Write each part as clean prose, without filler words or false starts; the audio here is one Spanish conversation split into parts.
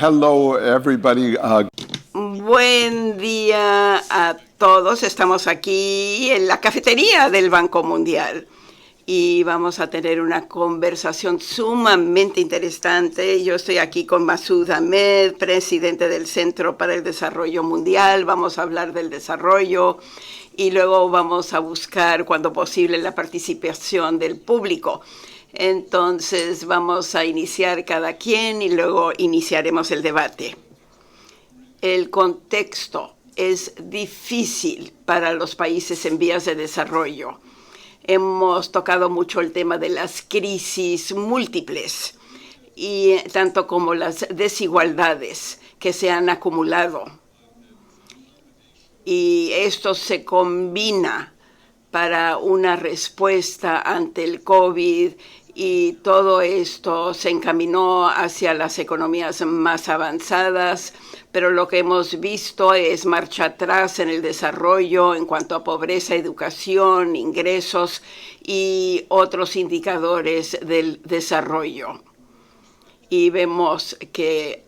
Hello, everybody. Buen día a todos. Estamos aquí en la cafetería del Banco Mundial y vamos a tener una conversación sumamente interesante. Yo estoy aquí con Masoud Ahmed, presidente del Centro para el Desarrollo Mundial. Vamos a hablar del desarrollo y luego vamos a buscar, cuando posible, la participación del público. Entonces vamos a iniciar cada quien y luego iniciaremos el debate. El contexto es difícil para los países en vías de desarrollo. Hemos tocado mucho el tema de las crisis múltiples y tanto como las desigualdades que se han acumulado. Y esto se combina para una respuesta ante el COVID, y todo esto se encaminó hacia las economías más avanzadas, pero lo que hemos visto es marcha atrás en el desarrollo en cuanto a pobreza, educación, ingresos y otros indicadores del desarrollo. Y vemos que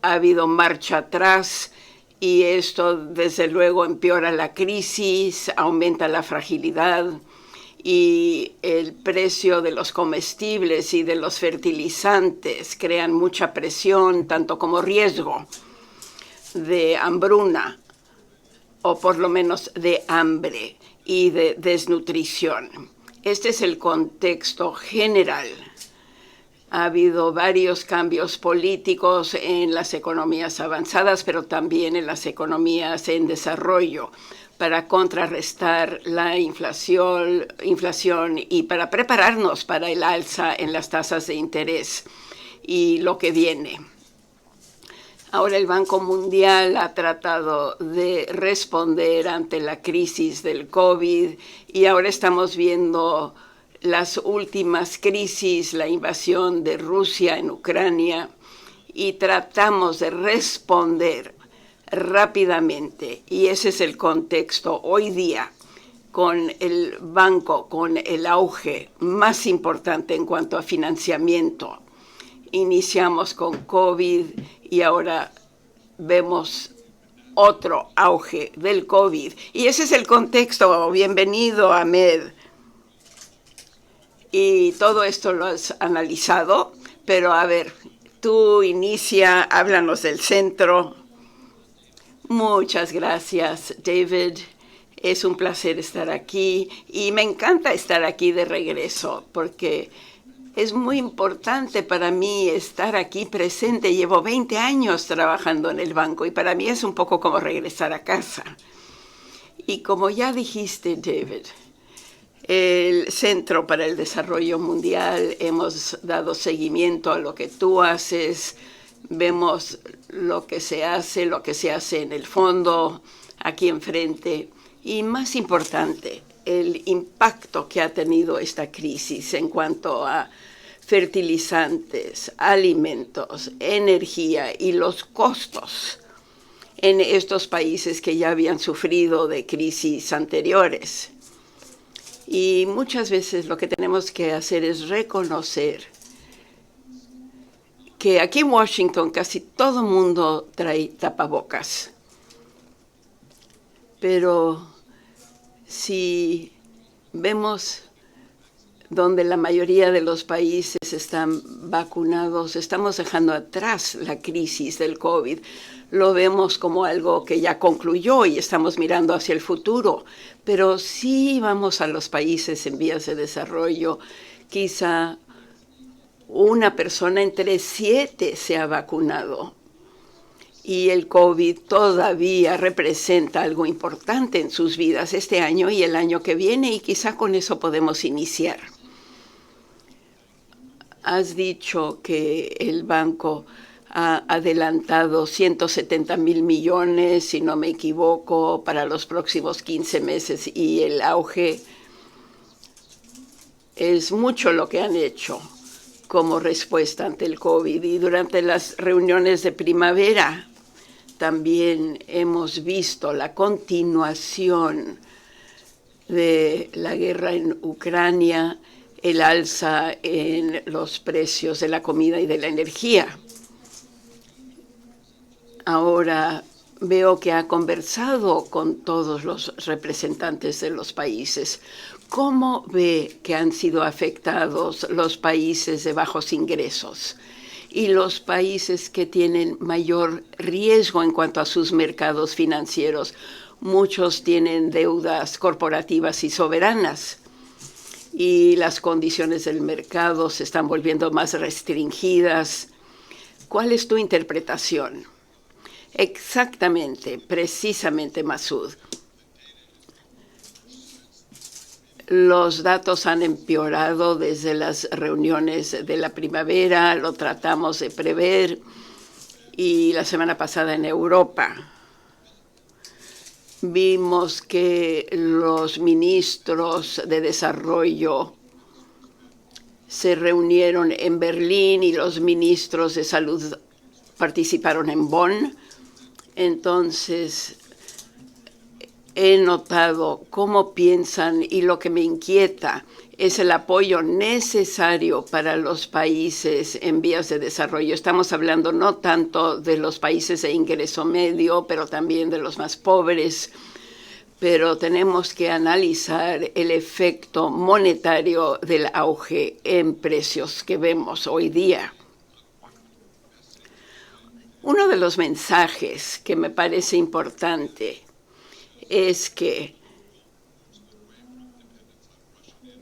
ha habido marcha atrás y esto desde luego empeora la crisis, aumenta la fragilidad y el precio de los comestibles y de los fertilizantes crean mucha presión, tanto como riesgo de hambruna, o por lo menos de hambre y de desnutrición. Este es el contexto general. Ha habido varios cambios políticos en las economías avanzadas, pero también en las economías en desarrollo, para contrarrestar la inflación y para prepararnos para el alza en las tasas de interés y lo que viene. Ahora el Banco Mundial ha tratado de responder ante la crisis del COVID y ahora estamos viendo las últimas crisis, la invasión de Rusia en Ucrania, y tratamos de responder rápidamente. Y ese es el contexto hoy día, con el banco, con el auge más importante en cuanto a financiamiento. Iniciamos con COVID y ahora vemos otro auge del COVID. Y ese es el contexto. Bienvenido, Ahmed. Y todo esto lo has analizado, pero a ver, tú inicia, háblanos del centro. Muchas gracias, David. Es un placer estar aquí y me encanta estar aquí de regreso porque es muy importante para mí estar aquí presente. Llevo 20 años trabajando en el banco y para mí es un poco como regresar a casa. Y como ya dijiste, David, el Centro para el Desarrollo Mundial, hemos dado seguimiento a lo que tú haces. Vemos lo que se hace en el fondo, aquí enfrente. Y más importante, el impacto que ha tenido esta crisis en cuanto a fertilizantes, alimentos, energía y los costos en estos países que ya habían sufrido de crisis anteriores. Y muchas veces lo que tenemos que hacer es reconocer que aquí en Washington casi todo mundo trae tapabocas. Pero si vemos donde la mayoría de los países están vacunados, estamos dejando atrás la crisis del COVID. Lo vemos como algo que ya concluyó y estamos mirando hacia el futuro. Pero si vamos a los países en vías de desarrollo, quizá una persona entre 7 se ha vacunado. Y el COVID todavía representa algo importante en sus vidas este año y el año que viene, y quizá con eso podemos iniciar. Has dicho que el banco ha adelantado 170,000 millones, si no me equivoco, para los próximos 15 meses, y el auge es mucho lo que han hecho como respuesta ante el COVID. Y durante las reuniones de primavera también hemos visto la continuación de la guerra en Ucrania, el alza en los precios de la comida y de la energía. Ahora veo que ha conversado con todos los representantes de los países. ¿Cómo ve que han sido afectados los países de bajos ingresos y los países que tienen mayor riesgo en cuanto a sus mercados financieros? Muchos tienen deudas corporativas y soberanas y las condiciones del mercado se están volviendo más restringidas. ¿Cuál es tu interpretación? Exactamente, precisamente, Masud. Los datos han empeorado desde las reuniones de la primavera, lo tratamos de prever, y la semana pasada en Europa vimos que los ministros de desarrollo se reunieron en Berlín y los ministros de salud participaron en Bonn. Entonces, he notado cómo piensan y lo que me inquieta es el apoyo necesario para los países en vías de desarrollo. Estamos hablando no tanto de los países de ingreso medio, pero también de los más pobres. Pero tenemos que analizar el efecto monetario del auge en precios que vemos hoy día. Uno de los mensajes que me parece importante es que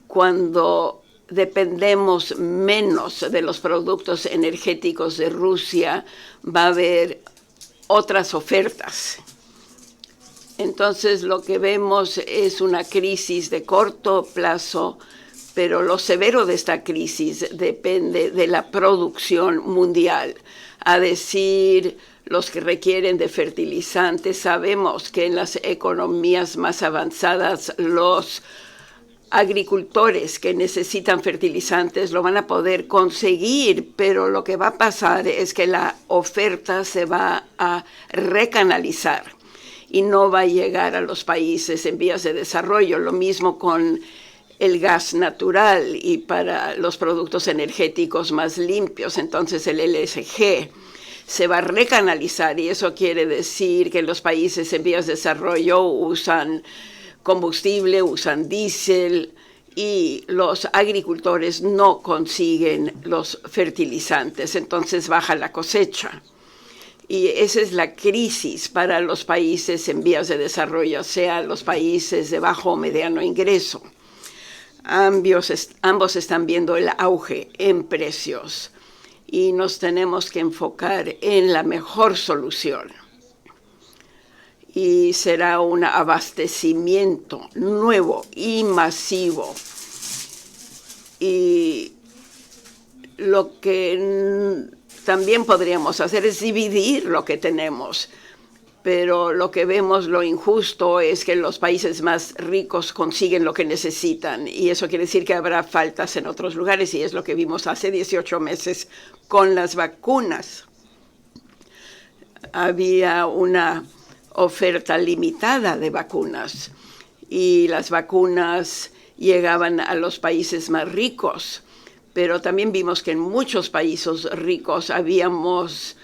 cuando dependemos menos de los productos energéticos de Rusia, va a haber otras ofertas. Entonces, lo que vemos es una crisis de corto plazo, pero lo severo de esta crisis depende de la producción mundial. A decir, los que requieren de fertilizantes, sabemos que en las economías más avanzadas los agricultores que necesitan fertilizantes lo van a poder conseguir, pero lo que va a pasar es que la oferta se va a recanalizar y no va a llegar a los países en vías de desarrollo. Lo mismo con el gas natural y para los productos energéticos más limpios. Entonces el LSG se va a recanalizar y eso quiere decir que los países en vías de desarrollo usan combustible, usan diésel y los agricultores no consiguen los fertilizantes. Entonces baja la cosecha. Y esa es la crisis para los países en vías de desarrollo, sea los países de bajo o mediano ingreso. Ambos están viendo el auge en precios y nos tenemos que enfocar en la mejor solución. Y será un abastecimiento nuevo y masivo. Y lo que también podríamos hacer es dividir lo que tenemos. Pero lo que vemos, lo injusto, es que los países más ricos consiguen lo que necesitan. Y eso quiere decir que habrá faltas en otros lugares. Y es lo que vimos hace 18 meses con las vacunas. Había una oferta limitada de vacunas. Y las vacunas llegaban a los países más ricos. Pero también vimos que en muchos países ricos habíamos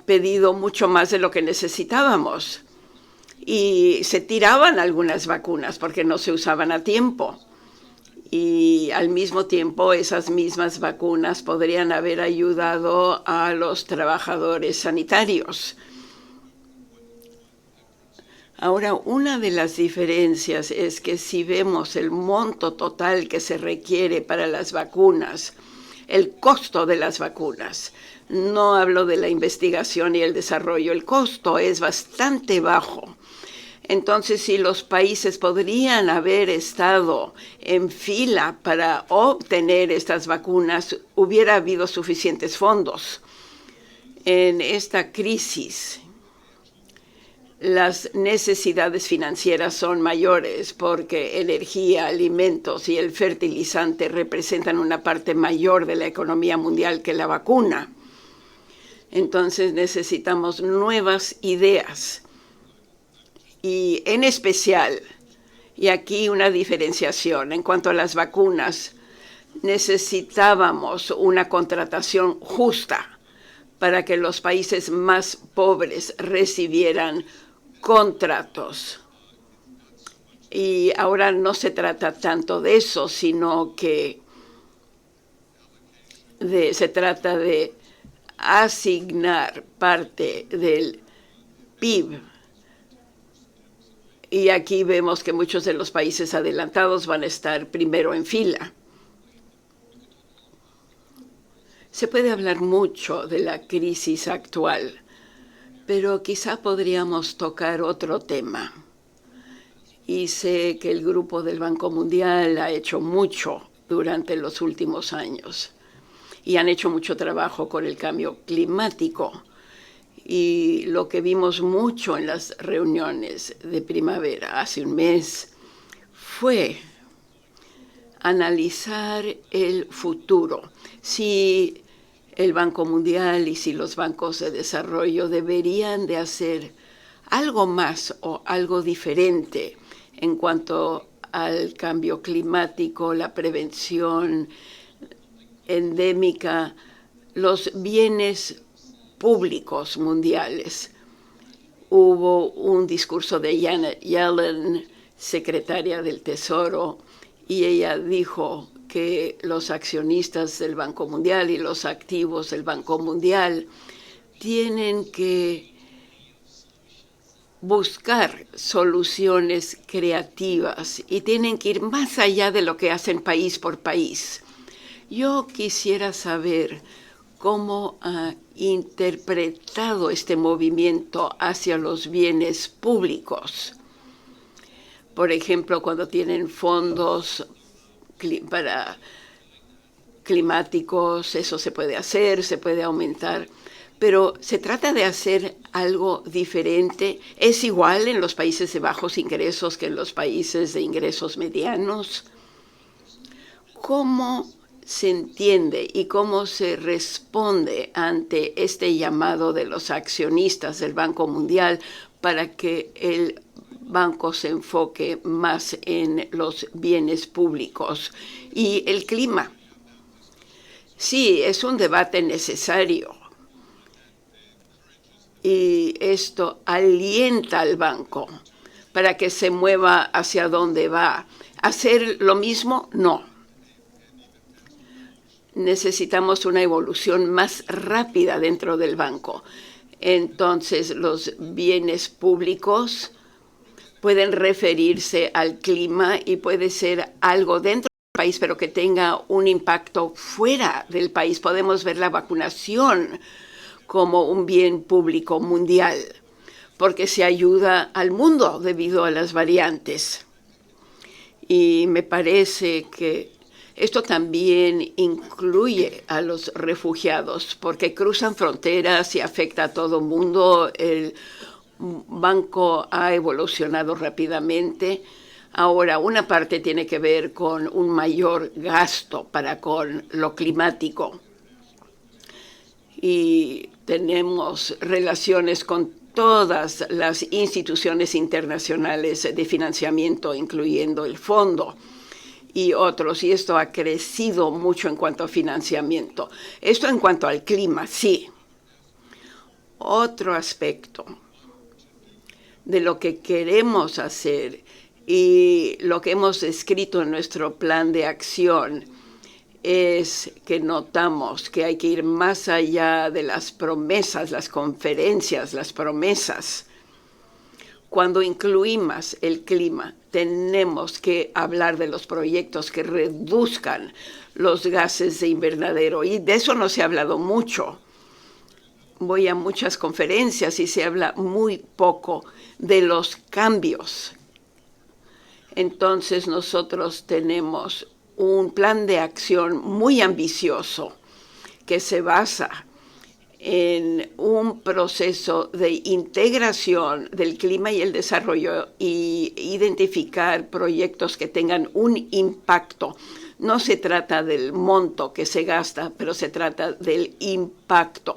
pedido mucho más de lo que necesitábamos y se tiraban algunas vacunas porque no se usaban a tiempo y al mismo tiempo esas mismas vacunas podrían haber ayudado a los trabajadores sanitarios. Ahora, una de las diferencias es que si vemos el monto total que se requiere para las vacunas, el costo de las vacunas, no hablo de la investigación y el desarrollo, el costo es bastante bajo. Entonces, si los países podrían haber estado en fila para obtener estas vacunas, hubiera habido suficientes fondos. En esta crisis, las necesidades financieras son mayores porque energía, alimentos y el fertilizante representan una parte mayor de la economía mundial que la vacuna. Entonces necesitamos nuevas ideas y en especial, y aquí una diferenciación en cuanto a las vacunas, necesitábamos una contratación justa para que los países más pobres recibieran contratos. Y ahora no se trata tanto de eso, sino que se trata de asignar parte del PIB. Y aquí vemos que muchos de los países adelantados van a estar primero en fila. Se puede hablar mucho de la crisis actual, pero quizá podríamos tocar otro tema. Y sé que el Grupo del Banco Mundial ha hecho mucho durante los últimos años y han hecho mucho trabajo con el cambio climático. Y lo que vimos mucho en las reuniones de primavera hace un mes fue analizar el futuro. Si el Banco Mundial y si los bancos de desarrollo deberían de hacer algo más o algo diferente en cuanto al cambio climático, la prevención endémica, los bienes públicos mundiales. Hubo un discurso de Janet Yellen, secretaria del Tesoro, y ella dijo que los accionistas del Banco Mundial y los activos del Banco Mundial tienen que buscar soluciones creativas y tienen que ir más allá de lo que hacen país por país. Yo quisiera saber cómo ha interpretado este movimiento hacia los bienes públicos. Por ejemplo, cuando tienen fondos para climáticos, eso se puede hacer, se puede aumentar, pero se trata de hacer algo diferente. ¿Es igual en los países de bajos ingresos que en los países de ingresos medianos? ¿Cómo se entiende y cómo se responde ante este llamado de los accionistas del Banco Mundial para que el banco se enfoque más en los bienes públicos y el clima? Sí, es un debate necesario y esto alienta al banco para que se mueva hacia donde va. ¿Hacer lo mismo? No. Necesitamos una evolución más rápida dentro del banco. Entonces, los bienes públicos pueden referirse al clima y puede ser algo dentro del país, pero que tenga un impacto fuera del país. Podemos ver la vacunación como un bien público mundial, porque se ayuda al mundo debido a las variantes. Y me parece que esto también incluye a los refugiados, porque cruzan fronteras y afecta a todo el mundo. El banco ha evolucionado rápidamente. Ahora, una parte tiene que ver con un mayor gasto con lo climático. Y tenemos relaciones con todas las instituciones internacionales de financiamiento, incluyendo el Fondo y otros, y esto ha crecido mucho en cuanto a financiamiento. Esto en cuanto al clima, sí. Otro aspecto de lo que queremos hacer y lo que hemos escrito en nuestro plan de acción es que notamos que hay que ir más allá de las promesas, las conferencias, las promesas. Cuando incluimos el clima, tenemos que hablar de los proyectos que reduzcan los gases de invernadero, y de eso no se ha hablado mucho. Voy a muchas conferencias y se habla muy poco de los cambios. Entonces nosotros tenemos un plan de acción muy ambicioso que se basa en un proceso de integración del clima y el desarrollo y identificar proyectos que tengan un impacto. No se trata del monto que se gasta, pero se trata del impacto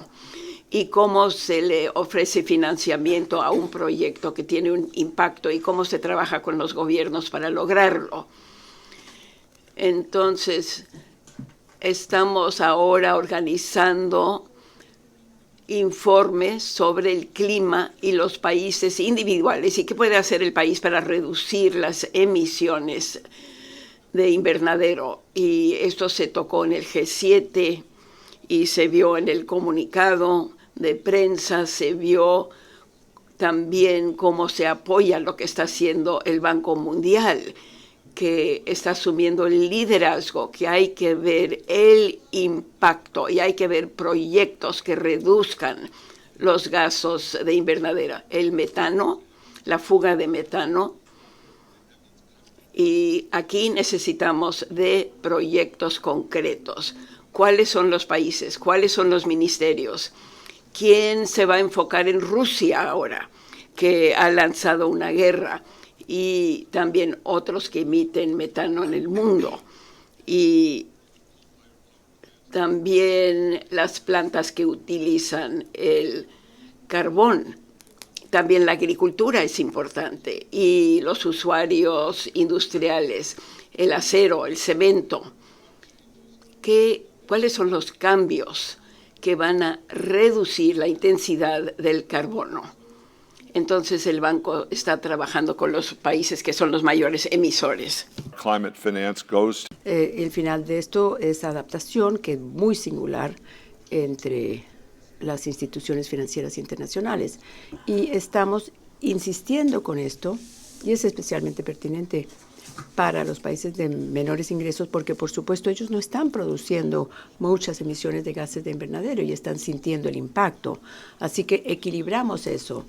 y cómo se le ofrece financiamiento a un proyecto que tiene un impacto y cómo se trabaja con los gobiernos para lograrlo. Entonces, estamos ahora organizando informe sobre el clima y los países individuales y qué puede hacer el país para reducir las emisiones de invernadero. Y esto se tocó en el G7 y se vio en el comunicado de prensa, se vio también cómo se apoya lo que está haciendo el Banco Mundial, que está asumiendo el liderazgo, que hay que ver el impacto y hay que ver proyectos que reduzcan los gases de invernadero, el metano, la fuga de metano. Y aquí necesitamos de proyectos concretos. ¿Cuáles son los países? ¿Cuáles son los ministerios? ¿Quién se va a enfocar en Rusia ahora, que ha lanzado una guerra? Y también otros que emiten metano en el mundo. Y también las plantas que utilizan el carbón. También la agricultura es importante y los usuarios industriales, el acero, el cemento. ¿Cuáles son los cambios que van a reducir la intensidad del carbono? Entonces el banco está trabajando con los países que son los mayores emisores. Climate finance goes. El final de esto es adaptación, que es muy singular entre las instituciones financieras internacionales. Y estamos insistiendo con esto, y es especialmente pertinente para los países de menores ingresos, porque por supuesto ellos no están produciendo muchas emisiones de gases de invernadero y están sintiendo el impacto. Así que equilibramos eso.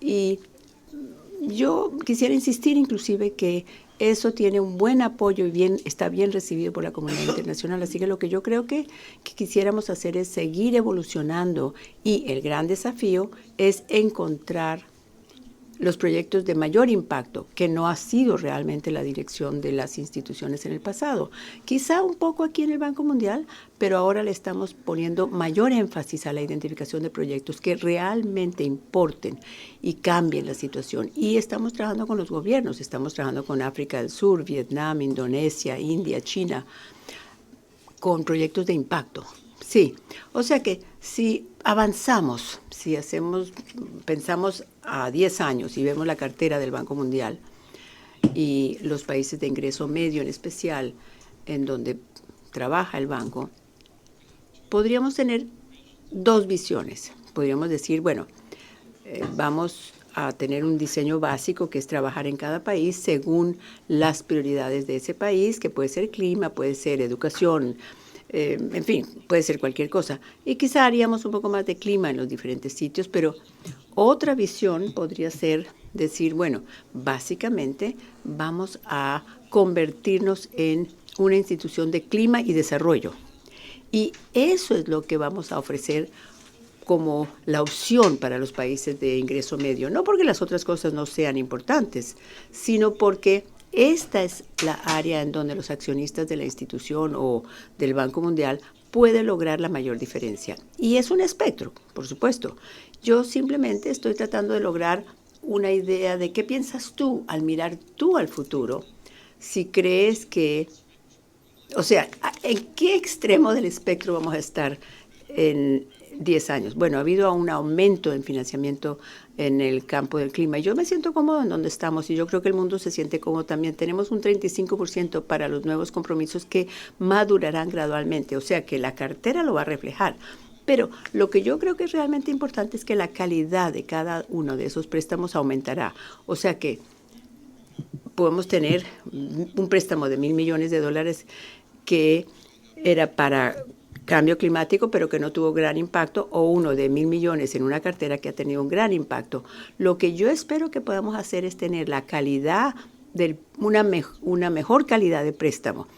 Y yo quisiera insistir inclusive que eso tiene un buen apoyo y está bien recibido por la comunidad internacional. Así que lo que yo creo que quisiéramos hacer es seguir evolucionando, y el gran desafío es encontrar los proyectos de mayor impacto, que no ha sido realmente la dirección de las instituciones en el pasado. Quizá un poco aquí en el Banco Mundial, pero ahora le estamos poniendo mayor énfasis a la identificación de proyectos que realmente importen y cambien la situación. Y estamos trabajando con los gobiernos, estamos trabajando con África del Sur, Vietnam, Indonesia, India, China, con proyectos de impacto. Sí, o sea que si avanzamos, si pensamos a 10 años y vemos la cartera del Banco Mundial y los países de ingreso medio en especial, en donde trabaja el banco, podríamos tener dos visiones. Podríamos decir, bueno, vamos a tener un diseño básico que es trabajar en cada país según las prioridades de ese país, que puede ser clima, puede ser educación, en fin, puede ser cualquier cosa. Y quizá haríamos un poco más de clima en los diferentes sitios, pero otra visión podría ser decir, bueno, básicamente vamos a convertirnos en una institución de clima y desarrollo. Y eso es lo que vamos a ofrecer como la opción para los países de ingreso medio. No porque las otras cosas no sean importantes, sino porque esta es la área en donde los accionistas de la institución o del Banco Mundial pueden lograr la mayor diferencia. Y es un espectro, por supuesto. Yo simplemente estoy tratando de lograr una idea de qué piensas tú al mirar tú al futuro. Si crees que, o sea, ¿en qué extremo del espectro vamos a estar en 10 años? Bueno, ha habido un aumento en financiamiento en el campo del clima. Yo me siento cómodo en donde estamos y yo creo que el mundo se siente cómodo también. Tenemos un 35% para los nuevos compromisos que madurarán gradualmente, o sea que la cartera lo va a reflejar. Pero lo que yo creo que es realmente importante es que la calidad de cada uno de esos préstamos aumentará. O sea que podemos tener un préstamo de $1,000 millones que era para cambio climático, pero que no tuvo gran impacto, o uno de $1,000 millones en una cartera que ha tenido un gran impacto. Lo que yo espero que podamos hacer es tener la calidad, una mejor calidad de préstamo.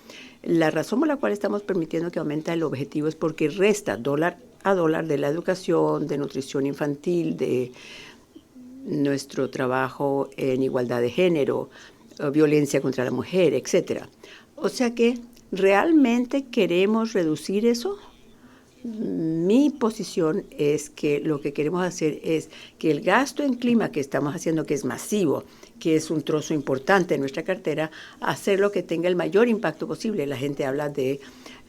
La razón por la cual estamos permitiendo que aumente el objetivo es porque resta dólar a dólar de la educación, de nutrición infantil, de nuestro trabajo en igualdad de género, violencia contra la mujer, etcétera. O sea que ¿realmente queremos reducir eso? Mi posición es que lo que queremos hacer es que el gasto en clima que estamos haciendo, que es masivo, que es un trozo importante de nuestra cartera, hacerlo que tenga el mayor impacto posible. La gente habla de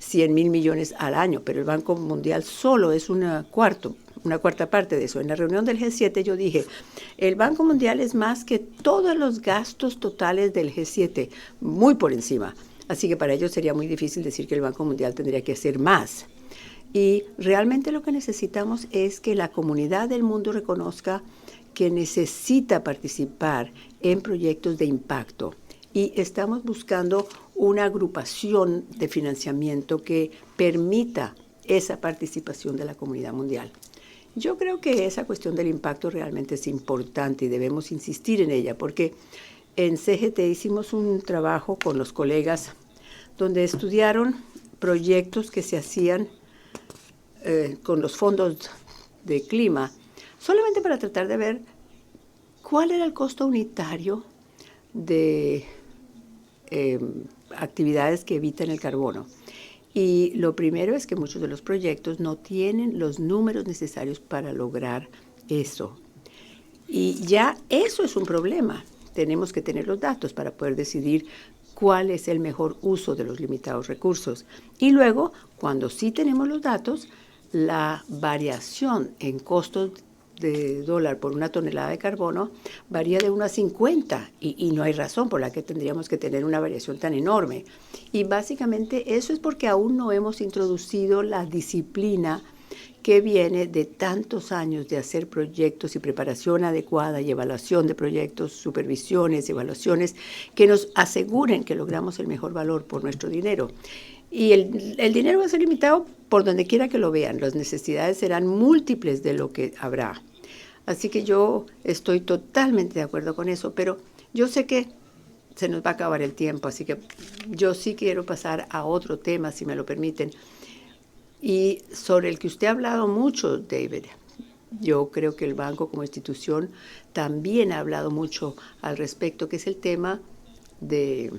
$100,000 millones al año, pero el Banco Mundial solo es un cuarto una cuarta parte de eso. En la reunión del G7 yo dije, el Banco Mundial es más que todos los gastos totales del G7, muy por encima. Así que para ellos sería muy difícil decir que el Banco Mundial tendría que hacer más. Y realmente lo que necesitamos es que la comunidad del mundo reconozca que necesita participar en proyectos de impacto. Y estamos buscando una agrupación de financiamiento que permita esa participación de la comunidad mundial. Yo creo que esa cuestión del impacto realmente es importante y debemos insistir en ella, porque en CGT hicimos un trabajo con los colegas donde estudiaron proyectos que se hacían con los fondos de clima, solamente para tratar de ver cuál era el costo unitario de actividades que evitan el carbono. Y lo primero es que muchos de los proyectos no tienen los números necesarios para lograr eso. Y ya eso es un problema. Tenemos que tener los datos para poder decidir cuál es el mejor uso de los limitados recursos. Y luego, cuando sí tenemos los datos, la variación en costos de dólar por una tonelada de carbono varía de 1 a 50 y no hay razón por la que tendríamos que tener una variación tan enorme. Y básicamente eso es porque aún no hemos introducido la disciplina que viene de tantos años de hacer proyectos y preparación adecuada y evaluación de proyectos, supervisiones, evaluaciones que nos aseguren que logramos el mejor valor por nuestro dinero. Y el dinero va a ser limitado por donde quiera que lo vean. Las necesidades serán múltiples de lo que habrá. Así que yo estoy totalmente de acuerdo con eso, pero yo sé que se nos va a acabar el tiempo, así que yo sí quiero pasar a otro tema, si me lo permiten. Y sobre el que usted ha hablado mucho, David, yo creo que el banco como institución también ha hablado mucho al respecto, que es el tema de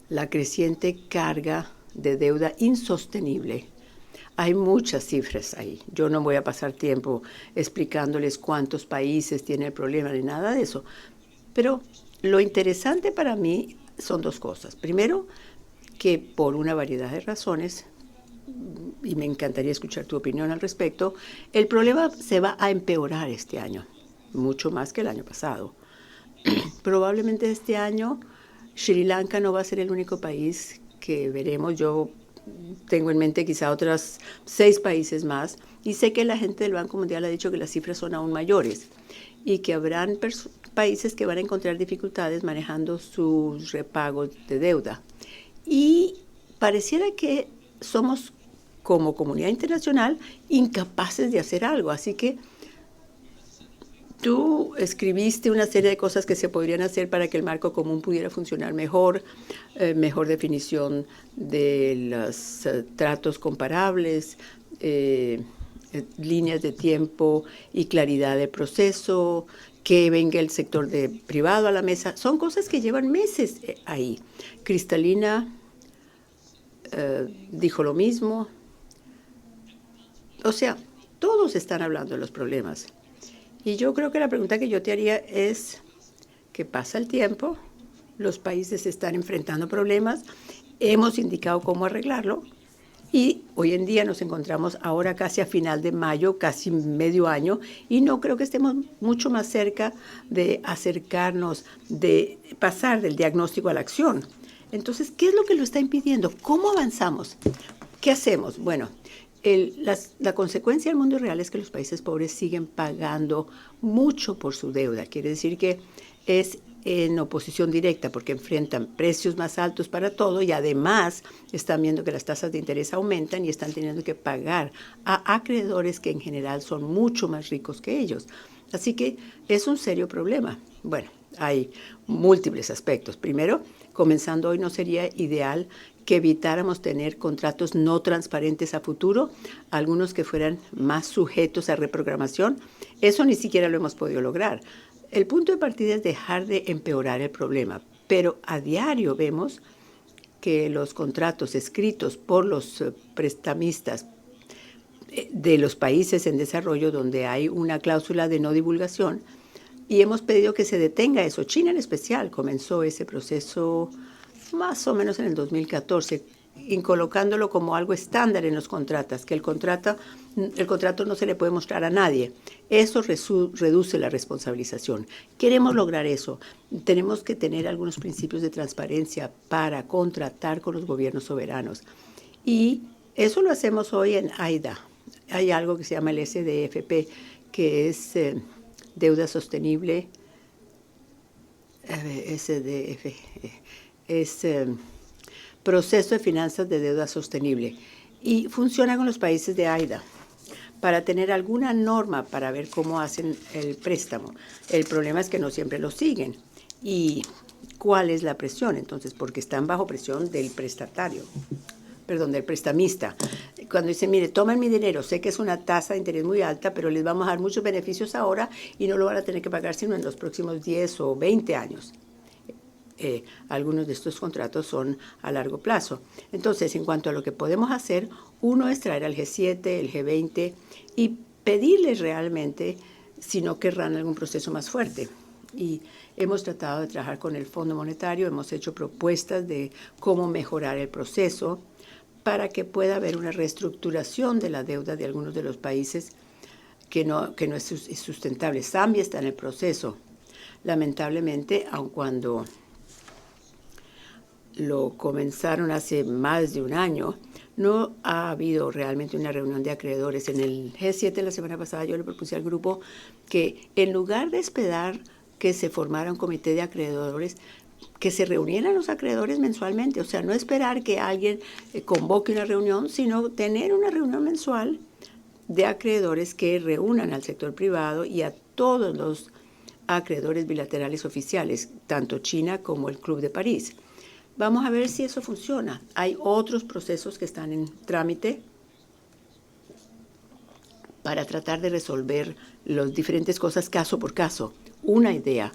la creciente carga de deuda insostenible. Hay muchas cifras ahí. Yo no voy a pasar tiempo explicándoles cuántos países tienen el problema ni nada de eso. Pero lo interesante para mí son dos cosas. Primero, que por una variedad de razones, y me encantaría escuchar tu opinión al respecto, el problema se va a empeorar este año, mucho más que el año pasado. Probablemente este año Sri Lanka no va a ser el único país que veremos. Yo tengo en mente quizá otros 6 países más, y sé que la gente del Banco Mundial ha dicho que las cifras son aún mayores y que habrán países que van a encontrar dificultades manejando sus repagos de deuda. Y pareciera que somos, como comunidad internacional, incapaces de hacer algo. Así que tú escribiste una serie de cosas que se podrían hacer para que el marco común pudiera funcionar mejor, mejor definición de los tratos comparables, líneas de tiempo y claridad de proceso, que venga el sector privado a la mesa. Son cosas que llevan meses ahí. Cristalina dijo lo mismo. O sea, todos están hablando de los problemas. Y yo creo que la pregunta que yo te haría es que pasa el tiempo, los países están enfrentando problemas, hemos indicado cómo arreglarlo y hoy en día nos encontramos ahora casi a final de mayo, casi medio año, y no creo que estemos mucho más cerca de acercarnos, de pasar del diagnóstico a la acción. Entonces, ¿qué es lo que lo está impidiendo? ¿Cómo avanzamos? ¿Qué hacemos? Bueno, la consecuencia del mundo real es que los países pobres siguen pagando mucho por su deuda. Quiere decir que es en oposición directa porque enfrentan precios más altos para todo y además están viendo que las tasas de interés aumentan y están teniendo que pagar a acreedores que en general son mucho más ricos que ellos. Así que es un serio problema. Bueno, hay múltiples aspectos. Primero, comenzando hoy, no sería ideal que evitáramos tener contratos no transparentes a futuro, algunos que fueran más sujetos a reprogramación. Eso ni siquiera lo hemos podido lograr. El punto de partida es dejar de empeorar el problema, pero a diario vemos que los contratos escritos por los prestamistas de los países en desarrollo donde hay una cláusula de no divulgación, y hemos pedido que se detenga eso. China en especial comenzó ese proceso más o menos en el 2014 colocándolo como algo estándar en los contratos, que el contrato no se le puede mostrar a nadie. Eso reduce la responsabilización. Queremos lograr eso. Tenemos que tener algunos principios de transparencia para contratar con los gobiernos soberanos. Y eso lo hacemos hoy en AIDA. Hay algo que se llama el SDFP, que es deuda sostenible. SDF es proceso de finanzas de deuda sostenible. Y funciona con los países de AIDA para tener alguna norma para ver cómo hacen el préstamo. El problema es que no siempre lo siguen. ¿Y cuál es la presión? Entonces, porque están bajo presión del del prestamista. Cuando dicen, mire, tomen mi dinero, sé que es una tasa de interés muy alta, pero les vamos a dar muchos beneficios ahora y no lo van a tener que pagar sino en los próximos 10 o 20 años. Algunos de estos contratos son a largo plazo. Entonces, en cuanto a lo que podemos hacer, uno es traer al G7, el G20 y pedirles realmente si no querrán algún proceso más fuerte. Y hemos tratado de trabajar con el Fondo Monetario, hemos hecho propuestas de cómo mejorar el proceso para que pueda haber una reestructuración de la deuda de algunos de los países que no es sustentable. Zambia está en el proceso. Lamentablemente, aun cuando lo comenzaron hace más de un año, no ha habido realmente una reunión de acreedores. En el G7 la semana pasada yo le propuse al grupo que en lugar de esperar que se formara un comité de acreedores, que se reunieran los acreedores mensualmente. O sea, no esperar que alguien convoque una reunión, sino tener una reunión mensual de acreedores que reúnan al sector privado y a todos los acreedores bilaterales oficiales, tanto China como el Club de París. Vamos a ver si eso funciona. Hay otros procesos que están en trámite para tratar de resolver las diferentes cosas caso por caso. Una idea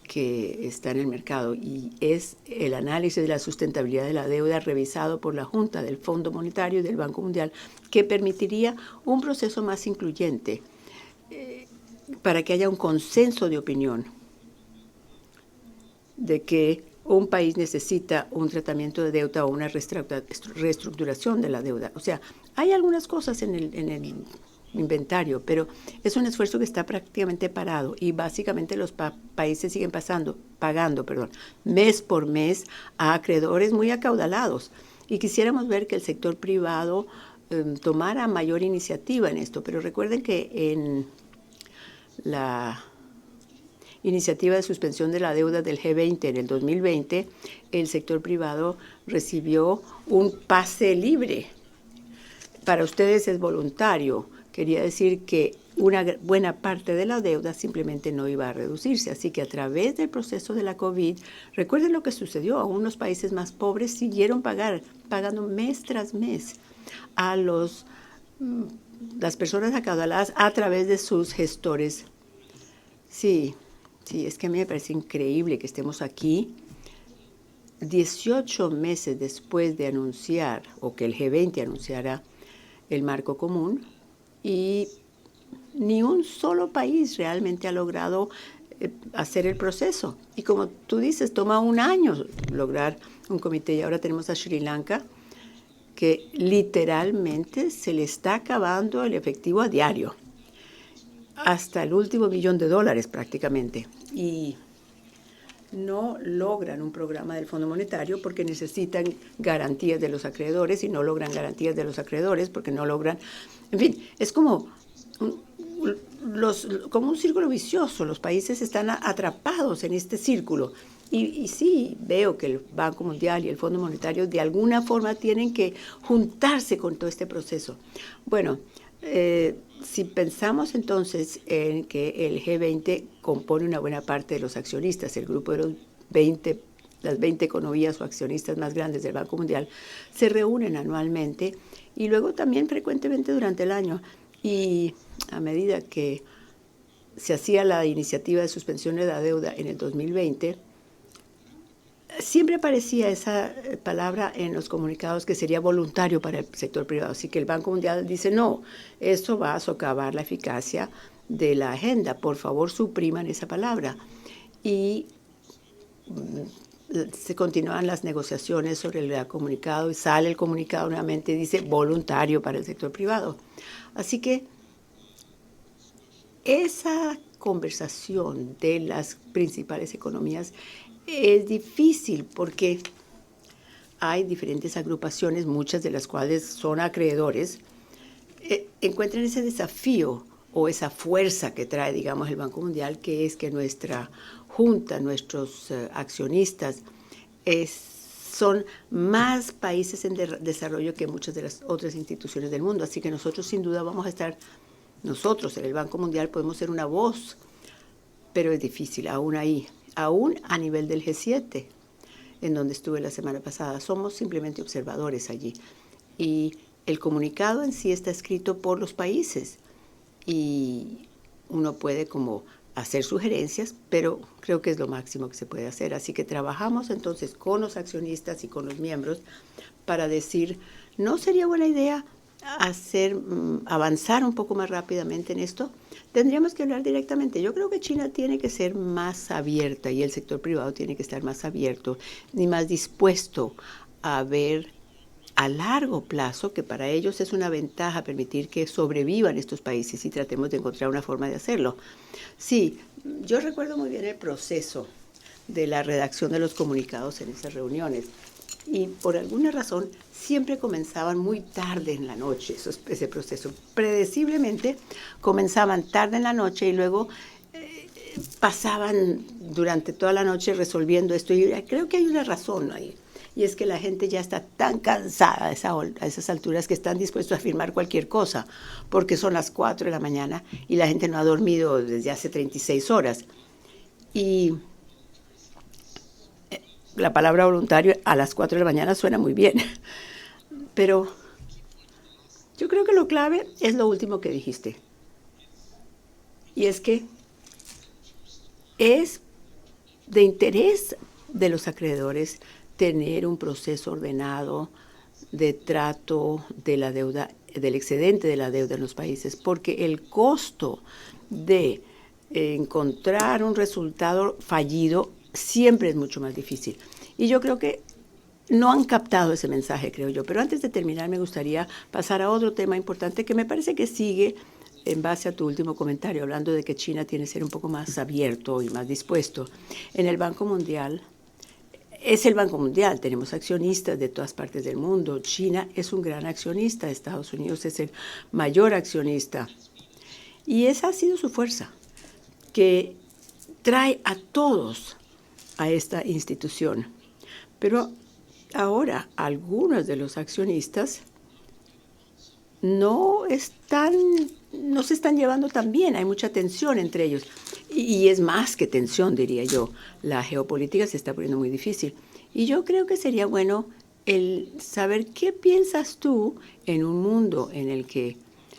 que está en el mercado y es el análisis de la sustentabilidad de la deuda revisado por la Junta del Fondo Monetario y del Banco Mundial, que permitiría un proceso más incluyente para que haya un consenso de opinión de que un país necesita un tratamiento de deuda o una reestructuración de la deuda. O sea, hay algunas cosas en el inventario, pero es un esfuerzo que está prácticamente parado y básicamente los países siguen pagando mes por mes a acreedores muy acaudalados. Y quisiéramos ver que el sector privado tomara mayor iniciativa en esto, pero recuerden que en la iniciativa de suspensión de la deuda del G20 en el 2020, el sector privado recibió un pase libre. Para ustedes es voluntario. Quería decir que una buena parte de la deuda simplemente no iba a reducirse. Así que a través del proceso de la COVID, recuerden lo que sucedió. Aún los países más pobres siguieron pagando mes tras mes a las personas acaudaladas a través de sus gestores. Sí, es que a mí me parece increíble que estemos aquí 18 meses después de anunciar, o que el G20 anunciara el marco común, y ni un solo país realmente ha logrado hacer el proceso. Y como tú dices, toma un año lograr un comité. Y ahora tenemos a Sri Lanka, que literalmente se le está acabando el efectivo a diario, hasta el último $1.000.000 prácticamente. Y no logran un programa del Fondo Monetario porque necesitan garantías de los acreedores y no logran garantías de los acreedores porque no logran. En fin, es como un círculo vicioso. Los países están atrapados en este círculo. Y sí, veo que el Banco Mundial y el Fondo Monetario de alguna forma tienen que juntarse con todo este proceso. Bueno, si pensamos entonces en que el G20 compone una buena parte de los accionistas, el grupo de los las 20 economías o accionistas más grandes del Banco Mundial, se reúnen anualmente y luego también frecuentemente durante el año. Y a medida que se hacía la iniciativa de suspensión de la deuda en el 2020, siempre aparecía esa palabra en los comunicados que sería voluntario para el sector privado. Así que el Banco Mundial dice, no, esto va a socavar la eficacia de la agenda. Por favor, supriman esa palabra. Y se continúan las negociaciones sobre el comunicado y sale el comunicado nuevamente, dice voluntario para el sector privado. Así que esa conversación de las principales economías es difícil porque hay diferentes agrupaciones, muchas de las cuales son acreedores, encuentran ese desafío o esa fuerza que trae, digamos, el Banco Mundial, que es que nuestra junta, nuestros accionistas, son más países en desarrollo que muchas de las otras instituciones del mundo. Así que nosotros sin duda vamos a estar, nosotros en el Banco Mundial podemos ser una voz, pero es difícil, aún ahí, aún a nivel del G7, en donde estuve la semana pasada. Somos simplemente observadores allí. Y el comunicado en sí está escrito por los países y uno puede como hacer sugerencias, pero creo que es lo máximo que se puede hacer. Así que trabajamos entonces con los accionistas y con los miembros para decir, ¿no sería buena idea avanzar un poco más rápidamente en esto? Tendríamos que hablar directamente. Yo creo que China tiene que ser más abierta y el sector privado tiene que estar más abierto y más dispuesto a ver a largo plazo, que para ellos es una ventaja permitir que sobrevivan estos países y tratemos de encontrar una forma de hacerlo. Sí, yo recuerdo muy bien el proceso de la redacción de los comunicados en esas reuniones y por alguna razón siempre comenzaban muy tarde en la noche, ese proceso. Predeciblemente comenzaban tarde en la noche y luego pasaban durante toda la noche resolviendo esto y creo que hay una razón ahí. Y es que la gente ya está tan cansada a esas alturas que están dispuestos a firmar cualquier cosa, porque son las 4 de la mañana y la gente no ha dormido desde hace 36 horas. Y la palabra voluntario a las 4 de la mañana suena muy bien, pero yo creo que lo clave es lo último que dijiste. Y es que es de interés de los acreedores tener un proceso ordenado de trato de la deuda, del excedente de la deuda en los países, porque el costo de encontrar un resultado fallido siempre es mucho más difícil. Y yo creo que no han captado ese mensaje, creo yo. Pero antes de terminar, me gustaría pasar a otro tema importante que me parece que sigue en base a tu último comentario, hablando de que China tiene que ser un poco más abierto y más dispuesto. En el Banco Mundial, es el Banco Mundial, tenemos accionistas de todas partes del mundo. China es un gran accionista, Estados Unidos es el mayor accionista. Y esa ha sido su fuerza, que trae a todos a esta institución. Pero ahora algunos de los accionistas no se están llevando tan bien, hay mucha tensión entre ellos. Y es más que tensión, diría yo. La geopolítica se está poniendo muy difícil. Y yo creo que sería bueno el saber qué piensas tú en un mundo en el que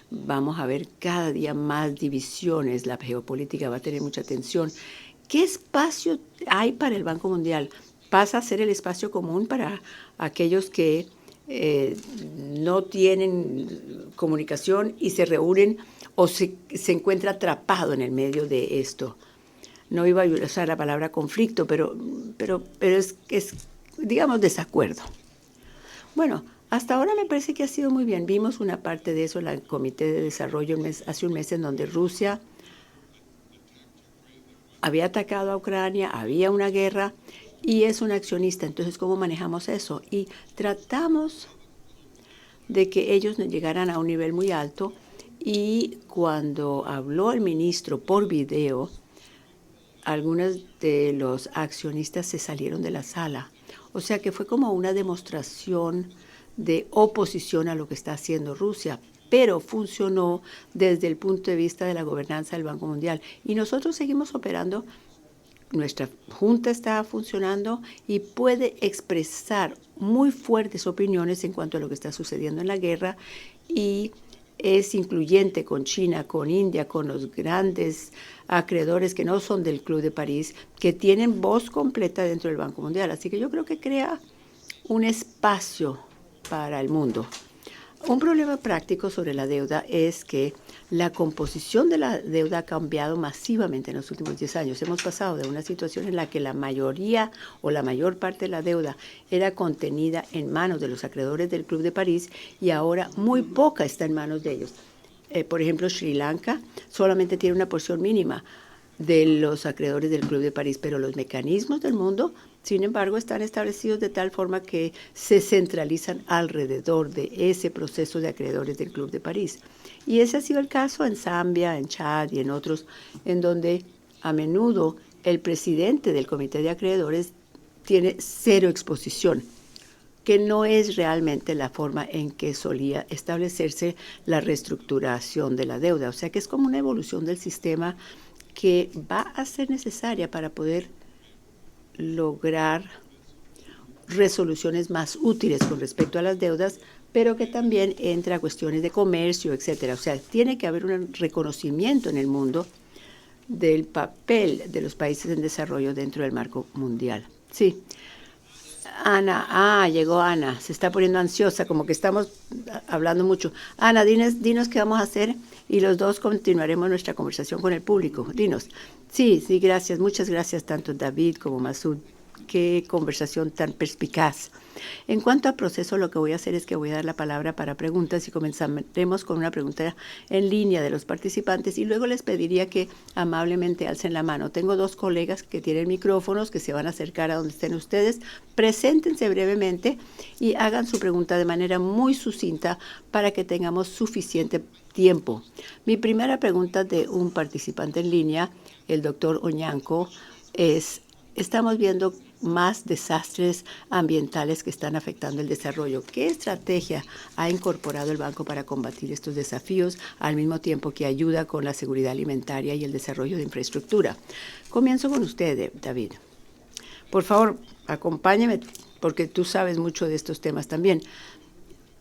vamos a ver cada día más divisiones, la geopolítica va a tener mucha tensión. ¿Qué espacio hay para el Banco Mundial? ¿Pasa a ser el espacio común para aquellos que no tienen comunicación y se reúnen o se encuentra atrapado en el medio de esto? No iba a usar la palabra conflicto, pero es digamos, desacuerdo. Bueno, hasta ahora me parece que ha sido muy bien. Vimos una parte de eso en el Comité de Desarrollo hace un mes en donde Rusia había atacado a Ucrania, había una guerra y es un accionista. Entonces, ¿cómo manejamos eso? Y tratamos de que ellos no llegaran a un nivel muy alto y cuando habló el ministro por video, algunos de los accionistas se salieron de la sala. O sea que fue como una demostración de oposición a lo que está haciendo Rusia, pero funcionó desde el punto de vista de la gobernanza del Banco Mundial. Y nosotros seguimos operando, nuestra junta está funcionando y puede expresar muy fuertes opiniones en cuanto a lo que está sucediendo en la guerra y es incluyente con China, con India, con los grandes acreedores que no son del Club de París, que tienen voz completa dentro del Banco Mundial. Así que yo creo que crea un espacio para el mundo. Un problema práctico sobre la deuda es que la composición de la deuda ha cambiado masivamente en los últimos 10 años. Hemos pasado de una situación en la que la mayoría o la mayor parte de la deuda era contenida en manos de los acreedores del Club de París y ahora muy poca está en manos de ellos. Por ejemplo, Sri Lanka solamente tiene una porción mínima de los acreedores del Club de París, pero los mecanismos del mundo, sin embargo, están establecidos de tal forma que se centralizan alrededor de ese proceso de acreedores del Club de París. Y ese ha sido el caso en Zambia, en Chad y en otros, en donde a menudo el presidente del comité de acreedores tiene cero exposición, que no es realmente la forma en que solía establecerse la reestructuración de la deuda. O sea que es como una evolución del sistema que va a ser necesaria para poder lograr resoluciones más útiles con respecto a las deudas, pero que también entra a cuestiones de comercio, etcétera. O sea, tiene que haber un reconocimiento en el mundo del papel de los países en desarrollo dentro del marco mundial. Sí. Ana, llegó Ana, se está poniendo ansiosa, como que estamos hablando mucho. Ana, dinos qué vamos a hacer y los dos continuaremos nuestra conversación con el público. Dinos. Sí, gracias, muchas gracias tanto David como Masoud. Qué conversación tan perspicaz. En cuanto a proceso, lo que voy a hacer es que voy a dar la palabra para preguntas y comenzaremos con una pregunta en línea de los participantes y luego les pediría que amablemente alcen la mano. Tengo dos colegas que tienen micrófonos que se van a acercar a donde estén ustedes. Preséntense brevemente y hagan su pregunta de manera muy sucinta para que tengamos suficiente tiempo. Mi primera pregunta de un participante en línea, el doctor Oñanco, es: estamos viendo más desastres ambientales que están afectando el desarrollo. ¿Qué estrategia ha incorporado el banco para combatir estos desafíos al mismo tiempo que ayuda con la seguridad alimentaria y el desarrollo de infraestructura? Comienzo con usted, David. Por favor, acompáñeme porque tú sabes mucho de estos temas también.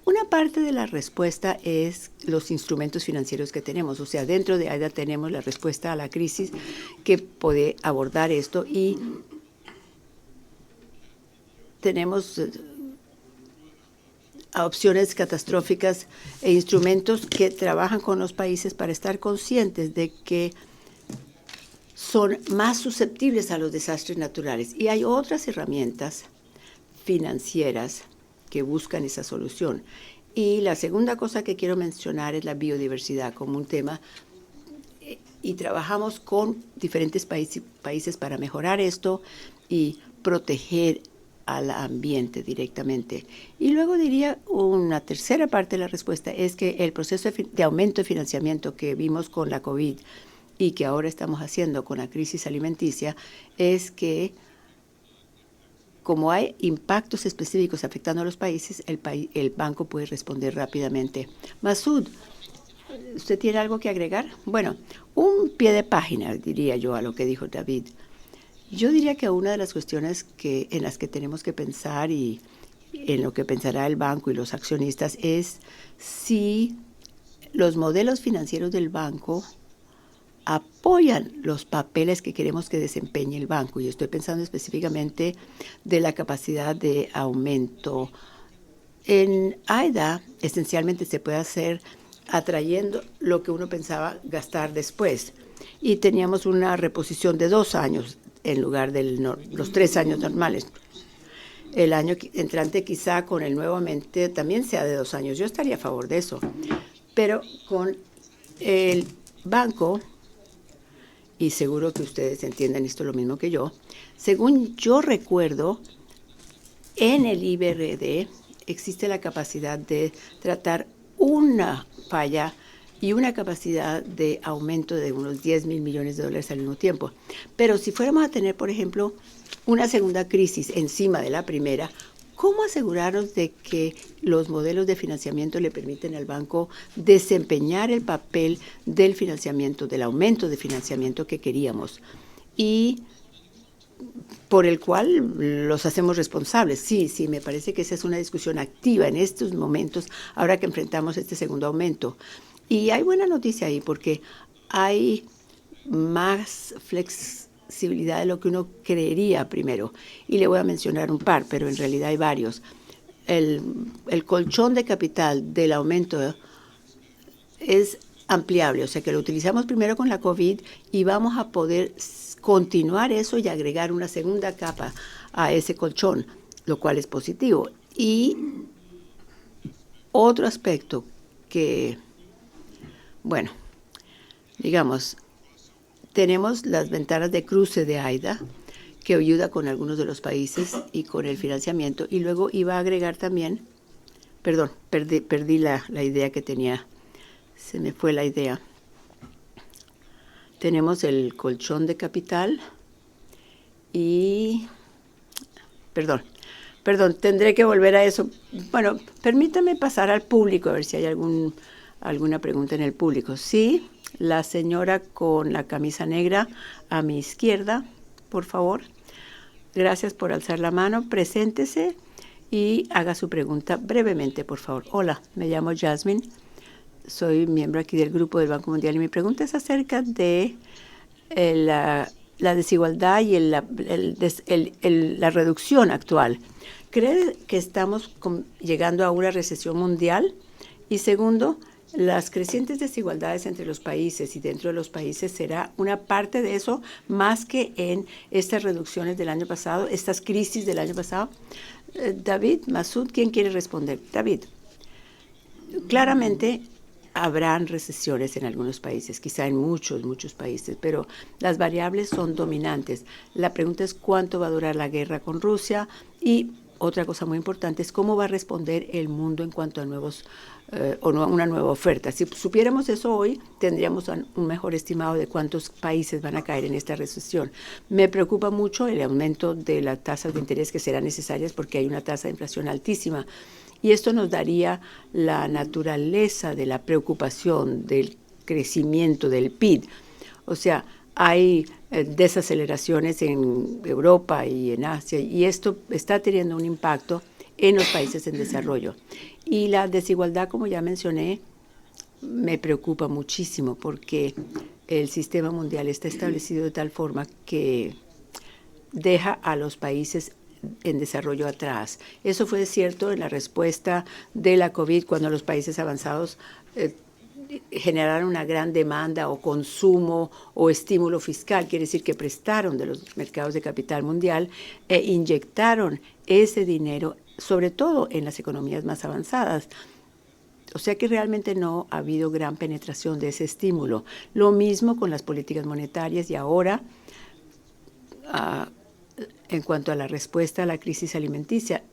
Una parte de la respuesta es los instrumentos financieros que tenemos. O sea, dentro de AIDA tenemos la respuesta a la crisis que puede abordar esto y tenemos opciones catastróficas e instrumentos que trabajan con los países para estar conscientes de que son más susceptibles a los desastres naturales. Y hay otras herramientas financieras que buscan esa solución. Y la segunda cosa que quiero mencionar es la biodiversidad como un tema. Y trabajamos con diferentes países para mejorar esto y proteger al ambiente directamente. Y luego diría una tercera parte de la respuesta es que el proceso de aumento de financiamiento que vimos con la COVID y que ahora estamos haciendo con la crisis alimenticia es que como hay impactos específicos afectando a los países, el banco puede responder rápidamente. Masoud, ¿usted tiene algo que agregar? Bueno, un pie de página, diría yo, a lo que dijo David. Yo diría que una de las cuestiones en las que tenemos que pensar y en lo que pensará el banco y los accionistas es si los modelos financieros del banco apoyan los papeles que queremos que desempeñe el banco. Y estoy pensando específicamente de la capacidad de aumento. En AIDA, esencialmente se puede hacer atrayendo lo que uno pensaba gastar después. Y teníamos una reposición de 2 años en lugar de los 3 años normales. El año entrante quizá con el nuevo aumente también sea de 2 años. Yo estaría a favor de eso. Pero con el banco, y seguro que ustedes entienden esto lo mismo que yo, según yo recuerdo, en el IBRD existe la capacidad de tratar una falla y una capacidad de aumento de unos 10 mil millones de dólares al mismo tiempo. Pero si fuéramos a tener, por ejemplo, una segunda crisis encima de la primera, ¿cómo asegurarnos de que los modelos de financiamiento le permiten al banco desempeñar el papel del financiamiento, del aumento de financiamiento que queríamos y por el cual los hacemos responsables? Sí, me parece que esa es una discusión activa en estos momentos, ahora que enfrentamos este segundo aumento. Y hay buena noticia ahí porque hay más flexibilidad de lo que uno creería primero. Y le voy a mencionar un par, pero en realidad hay varios. el colchón de capital del aumento es ampliable, o sea que lo utilizamos primero con la COVID y vamos a poder continuar eso y agregar una segunda capa a ese colchón, lo cual es positivo. Y otro aspecto que, bueno, digamos, tenemos las ventanas de cruce de AIDA, que ayuda con algunos de los países y con el financiamiento. Y luego iba a agregar también, perdón, perdí la idea que tenía, se me fue la idea. Tenemos el colchón de capital y, perdón, tendré que volver a eso. Bueno, permítame pasar al público, a ver si hay alguna pregunta en el público. Sí, la señora con la camisa negra a mi izquierda, por favor. Gracias por alzar la mano. Preséntese y haga su pregunta brevemente, por favor. Hola, me llamo Jasmine. Soy miembro aquí del Grupo del Banco Mundial y mi pregunta es acerca de la desigualdad y la reducción actual. ¿Cree que estamos llegando a una recesión mundial? Y segundo, las crecientes desigualdades entre los países y dentro de los países será una parte de eso más que en estas reducciones del año pasado, estas crisis del año pasado. David, Masud, ¿quién quiere responder? David, claramente habrán recesiones en algunos países, quizá en muchos países, pero las variables son dominantes. La pregunta es cuánto va a durar la guerra con Rusia y otra cosa muy importante es cómo va a responder el mundo en cuanto a una nueva oferta. Si supiéramos eso hoy, tendríamos un mejor estimado de cuántos países van a caer en esta recesión. Me preocupa mucho el aumento de las tasas de interés que serán necesarias porque hay una tasa de inflación altísima. Y esto nos daría la naturaleza de la preocupación del crecimiento del PIB. O sea, hay desaceleraciones en Europa y en Asia, y esto está teniendo un impacto en los países en desarrollo. Y la desigualdad, como ya mencioné, me preocupa muchísimo porque el sistema mundial está establecido de tal forma que deja a los países en desarrollo atrás. Eso fue cierto en la respuesta de la COVID cuando los países avanzados generaron una gran demanda o consumo o estímulo fiscal, quiere decir que prestaron de los mercados de capital mundial e inyectaron ese dinero, sobre todo en las economías más avanzadas. O sea que realmente no ha habido gran penetración de ese estímulo. Lo mismo con las políticas monetarias y ahora, en cuanto a la respuesta a la crisis alimenticia,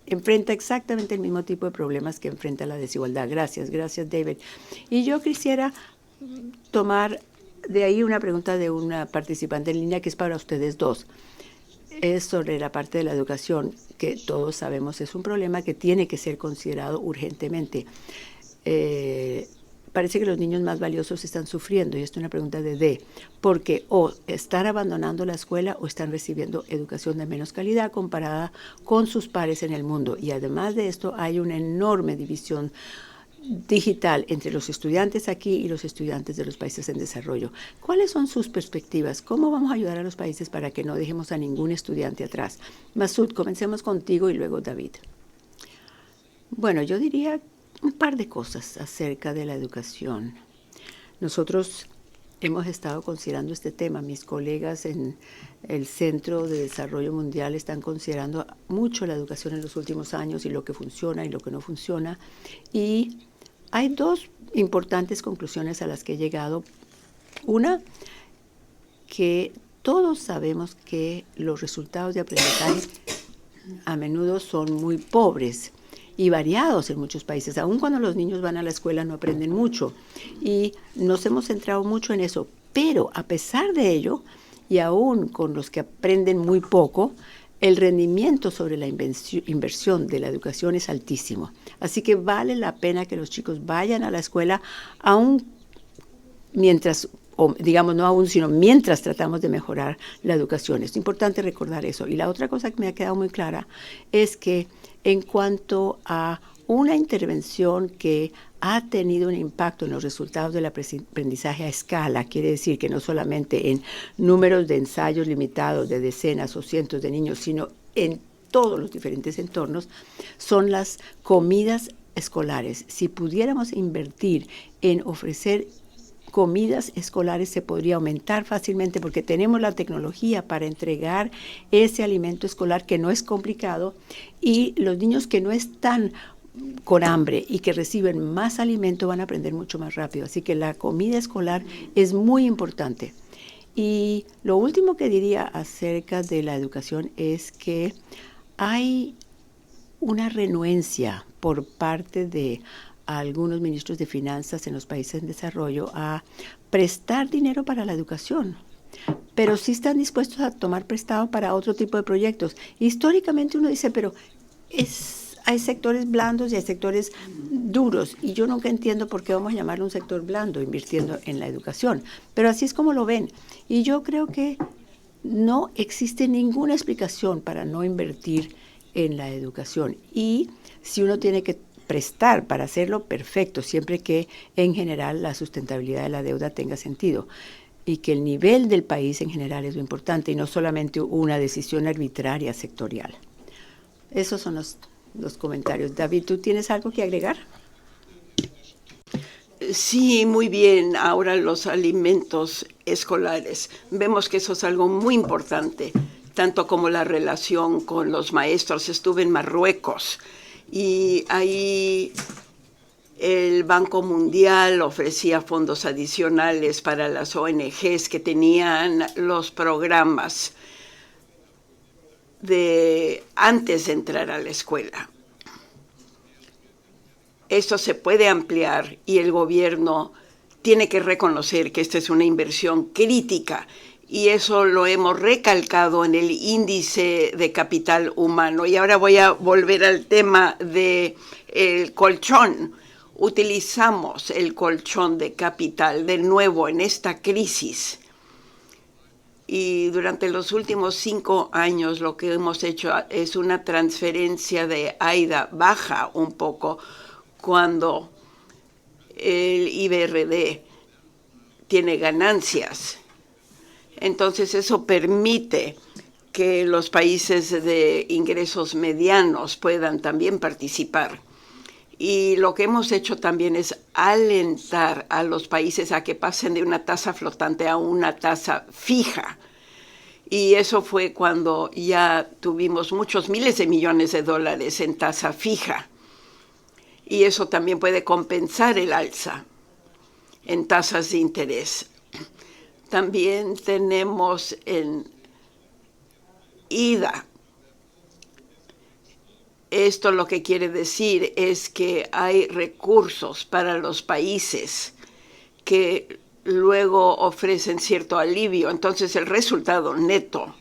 enfrenta exactamente el mismo tipo de problemas que enfrenta la desigualdad. Gracias, David. Y yo quisiera tomar de ahí una pregunta de una participante en línea que es para ustedes dos. Es sobre la parte de la educación, que todos sabemos es un problema que tiene que ser considerado urgentemente. Parece que los niños más valiosos están sufriendo, y esto es una pregunta de D, porque o están abandonando la escuela o están recibiendo educación de menos calidad comparada con sus pares en el mundo. Y además de esto, hay una enorme división digital entre los estudiantes aquí y los estudiantes de los países en desarrollo. ¿Cuáles son sus perspectivas? ¿Cómo vamos a ayudar a los países para que no dejemos a ningún estudiante atrás? Masud, comencemos contigo y luego David. Bueno, yo diría un par de cosas acerca de la educación. Nosotros hemos estado considerando este tema. Mis colegas en el Centro de Desarrollo Mundial están considerando mucho la educación en los últimos años y lo que funciona y lo que no funciona. Y hay dos importantes conclusiones a las que he llegado. Una, que todos sabemos que los resultados de aprendizaje a menudo son muy pobres y variados en muchos países. Aun cuando los niños van a la escuela no aprenden mucho y nos hemos centrado mucho en eso. Pero a pesar de ello, y aún con los que aprenden muy poco, el rendimiento sobre la inversión de la educación es altísimo. Así que vale la pena que los chicos vayan a la escuela, aún mientras, o digamos no aún, sino mientras tratamos de mejorar la educación. Es importante recordar eso. Y la otra cosa que me ha quedado muy clara es que en cuanto a una intervención que ha tenido un impacto en los resultados del aprendizaje a escala, quiere decir que no solamente en números de ensayos limitados de decenas o cientos de niños, sino en todos los diferentes entornos, son las comidas escolares. Si pudiéramos invertir en ofrecer comidas escolares, se podría aumentar fácilmente porque tenemos la tecnología para entregar ese alimento escolar que no es complicado, y los niños que no están con hambre y que reciben más alimento van a aprender mucho más rápido. Así que la comida escolar es muy importante. Y lo último que diría acerca de la educación es que hay una renuencia por parte de algunos ministros de finanzas en los países en desarrollo a prestar dinero para la educación, pero sí están dispuestos a tomar prestado para otro tipo de proyectos. Históricamente uno dice, pero hay sectores blandos y hay sectores duros, y yo nunca entiendo por qué vamos a llamarlo un sector blando invirtiendo en la educación, pero así es como lo ven. Y yo creo que no existe ninguna explicación para no invertir en la educación. Y si uno tiene que prestar para hacerlo, perfecto, siempre que en general la sustentabilidad de la deuda tenga sentido y que el nivel del país en general es lo importante y no solamente una decisión arbitraria sectorial. Esos son los comentarios. David, ¿tú tienes algo que agregar? Sí, muy bien. Ahora los alimentos escolares. Vemos que eso es algo muy importante, tanto como la relación con los maestros. Estuve en Marruecos y ahí el Banco Mundial ofrecía fondos adicionales para las ONGs que tenían los programas antes de entrar a la escuela. Esto se puede ampliar y el gobierno tiene que reconocer que esta es una inversión crítica, y eso lo hemos recalcado en el índice de capital humano. Y ahora voy a volver al tema del colchón. Utilizamos el colchón de capital de nuevo en esta crisis. Y durante los últimos 5 años lo que hemos hecho es una transferencia de AIDA baja un poco cuando el IBRD tiene ganancias. Entonces eso permite que los países de ingresos medianos puedan también participar. Y lo que hemos hecho también es alentar a los países a que pasen de una tasa flotante a una tasa fija. Y eso fue cuando ya tuvimos muchos miles de millones de dólares en tasa fija. Y eso también puede compensar el alza en tasas de interés. También tenemos en IDA. Esto lo que quiere decir es que hay recursos para los países que luego ofrecen cierto alivio. Entonces el resultado neto.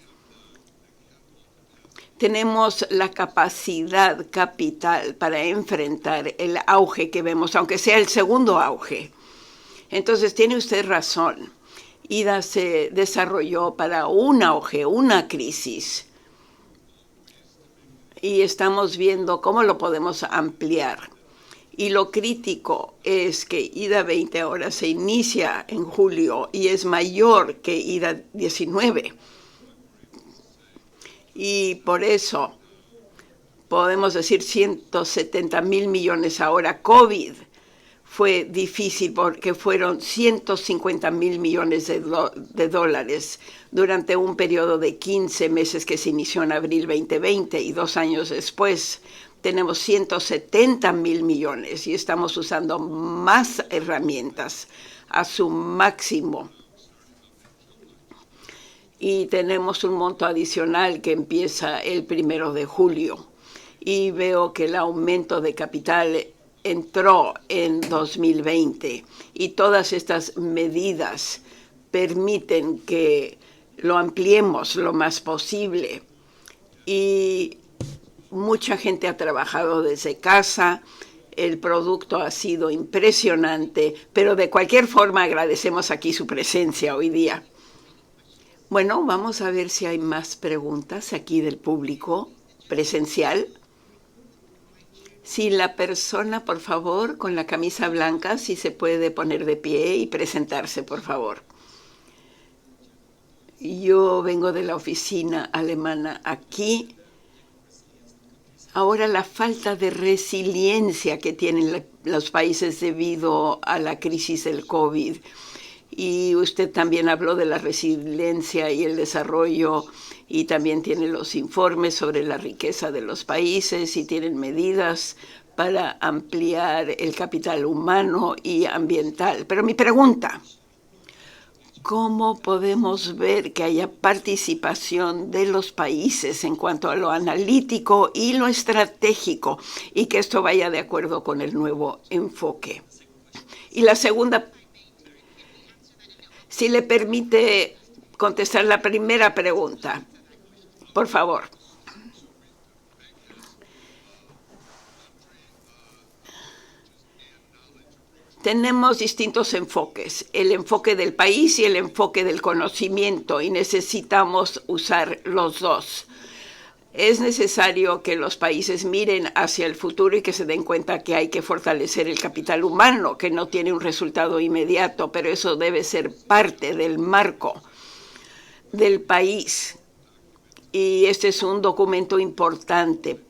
Tenemos la capacidad capital para enfrentar el auge que vemos, aunque sea el segundo auge. Entonces tiene usted razón. IDA se desarrolló para un auge, una crisis. Y estamos viendo cómo lo podemos ampliar. Y lo crítico es que IDA 20 ahora se inicia en julio y es mayor que IDA 19. Y por eso podemos decir 170,000 millones ahora. COVID fue difícil porque fueron 150,000 millones de dólares durante un periodo de 15 meses que se inició en abril 2020, y 2 años después tenemos 170,000 millones y estamos usando más herramientas a su máximo. Y tenemos un monto adicional que empieza el 1 de julio. Y veo que el aumento de capital entró en 2020 y todas estas medidas permiten que lo ampliemos lo más posible. Y mucha gente ha trabajado desde casa, el producto ha sido impresionante, pero de cualquier forma agradecemos aquí su presencia hoy día. Bueno, vamos a ver si hay más preguntas aquí del público presencial. Si la persona, por favor, con la camisa blanca, si se puede poner de pie y presentarse, por favor. Yo vengo de la oficina alemana aquí Ahora la falta de resiliencia que tienen los países debido a la crisis del COVID. Y usted también habló de la resiliencia y el desarrollo, y también tiene los informes sobre la riqueza de los países y tienen medidas para ampliar el capital humano y ambiental. Pero mi pregunta, ¿cómo podemos ver que haya participación de los países en cuanto a lo analítico y lo estratégico y que esto vaya de acuerdo con el nuevo enfoque? Y la segunda, si le permite contestar la primera pregunta, por favor. Tenemos distintos enfoques, el enfoque del país y el enfoque del conocimiento, y necesitamos usar los dos. Es necesario que los países miren hacia el futuro y que se den cuenta que hay que fortalecer el capital humano, que no tiene un resultado inmediato, pero eso debe ser parte del marco del país. Y este es un documento importante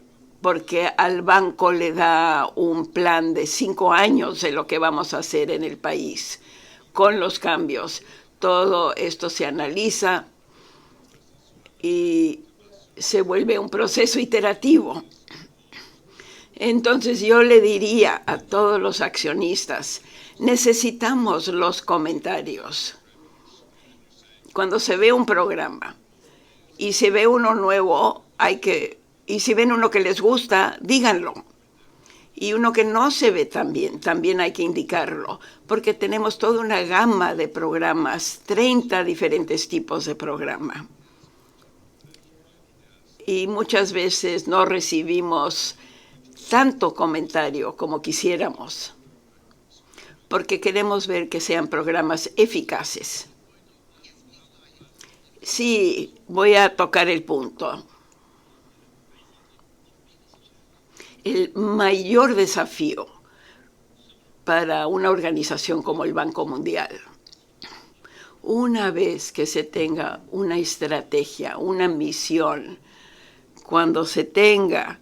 porque al banco le da un plan de 5 años de lo que vamos a hacer en el país con los cambios. Todo esto se analiza y se vuelve un proceso iterativo. Entonces yo le diría a todos los accionistas, necesitamos los comentarios. Cuando se ve un programa y se ve uno nuevo, y si ven uno que les gusta, díganlo. Y uno que no se ve tan bien, también hay que indicarlo, porque tenemos toda una gama de programas, 30 diferentes tipos de programa. Y muchas veces no recibimos tanto comentario como quisiéramos, porque queremos ver que sean programas eficaces. Sí, voy a tocar el punto. El mayor desafío para una organización como el Banco Mundial, una vez que se tenga una estrategia, una misión, cuando se tenga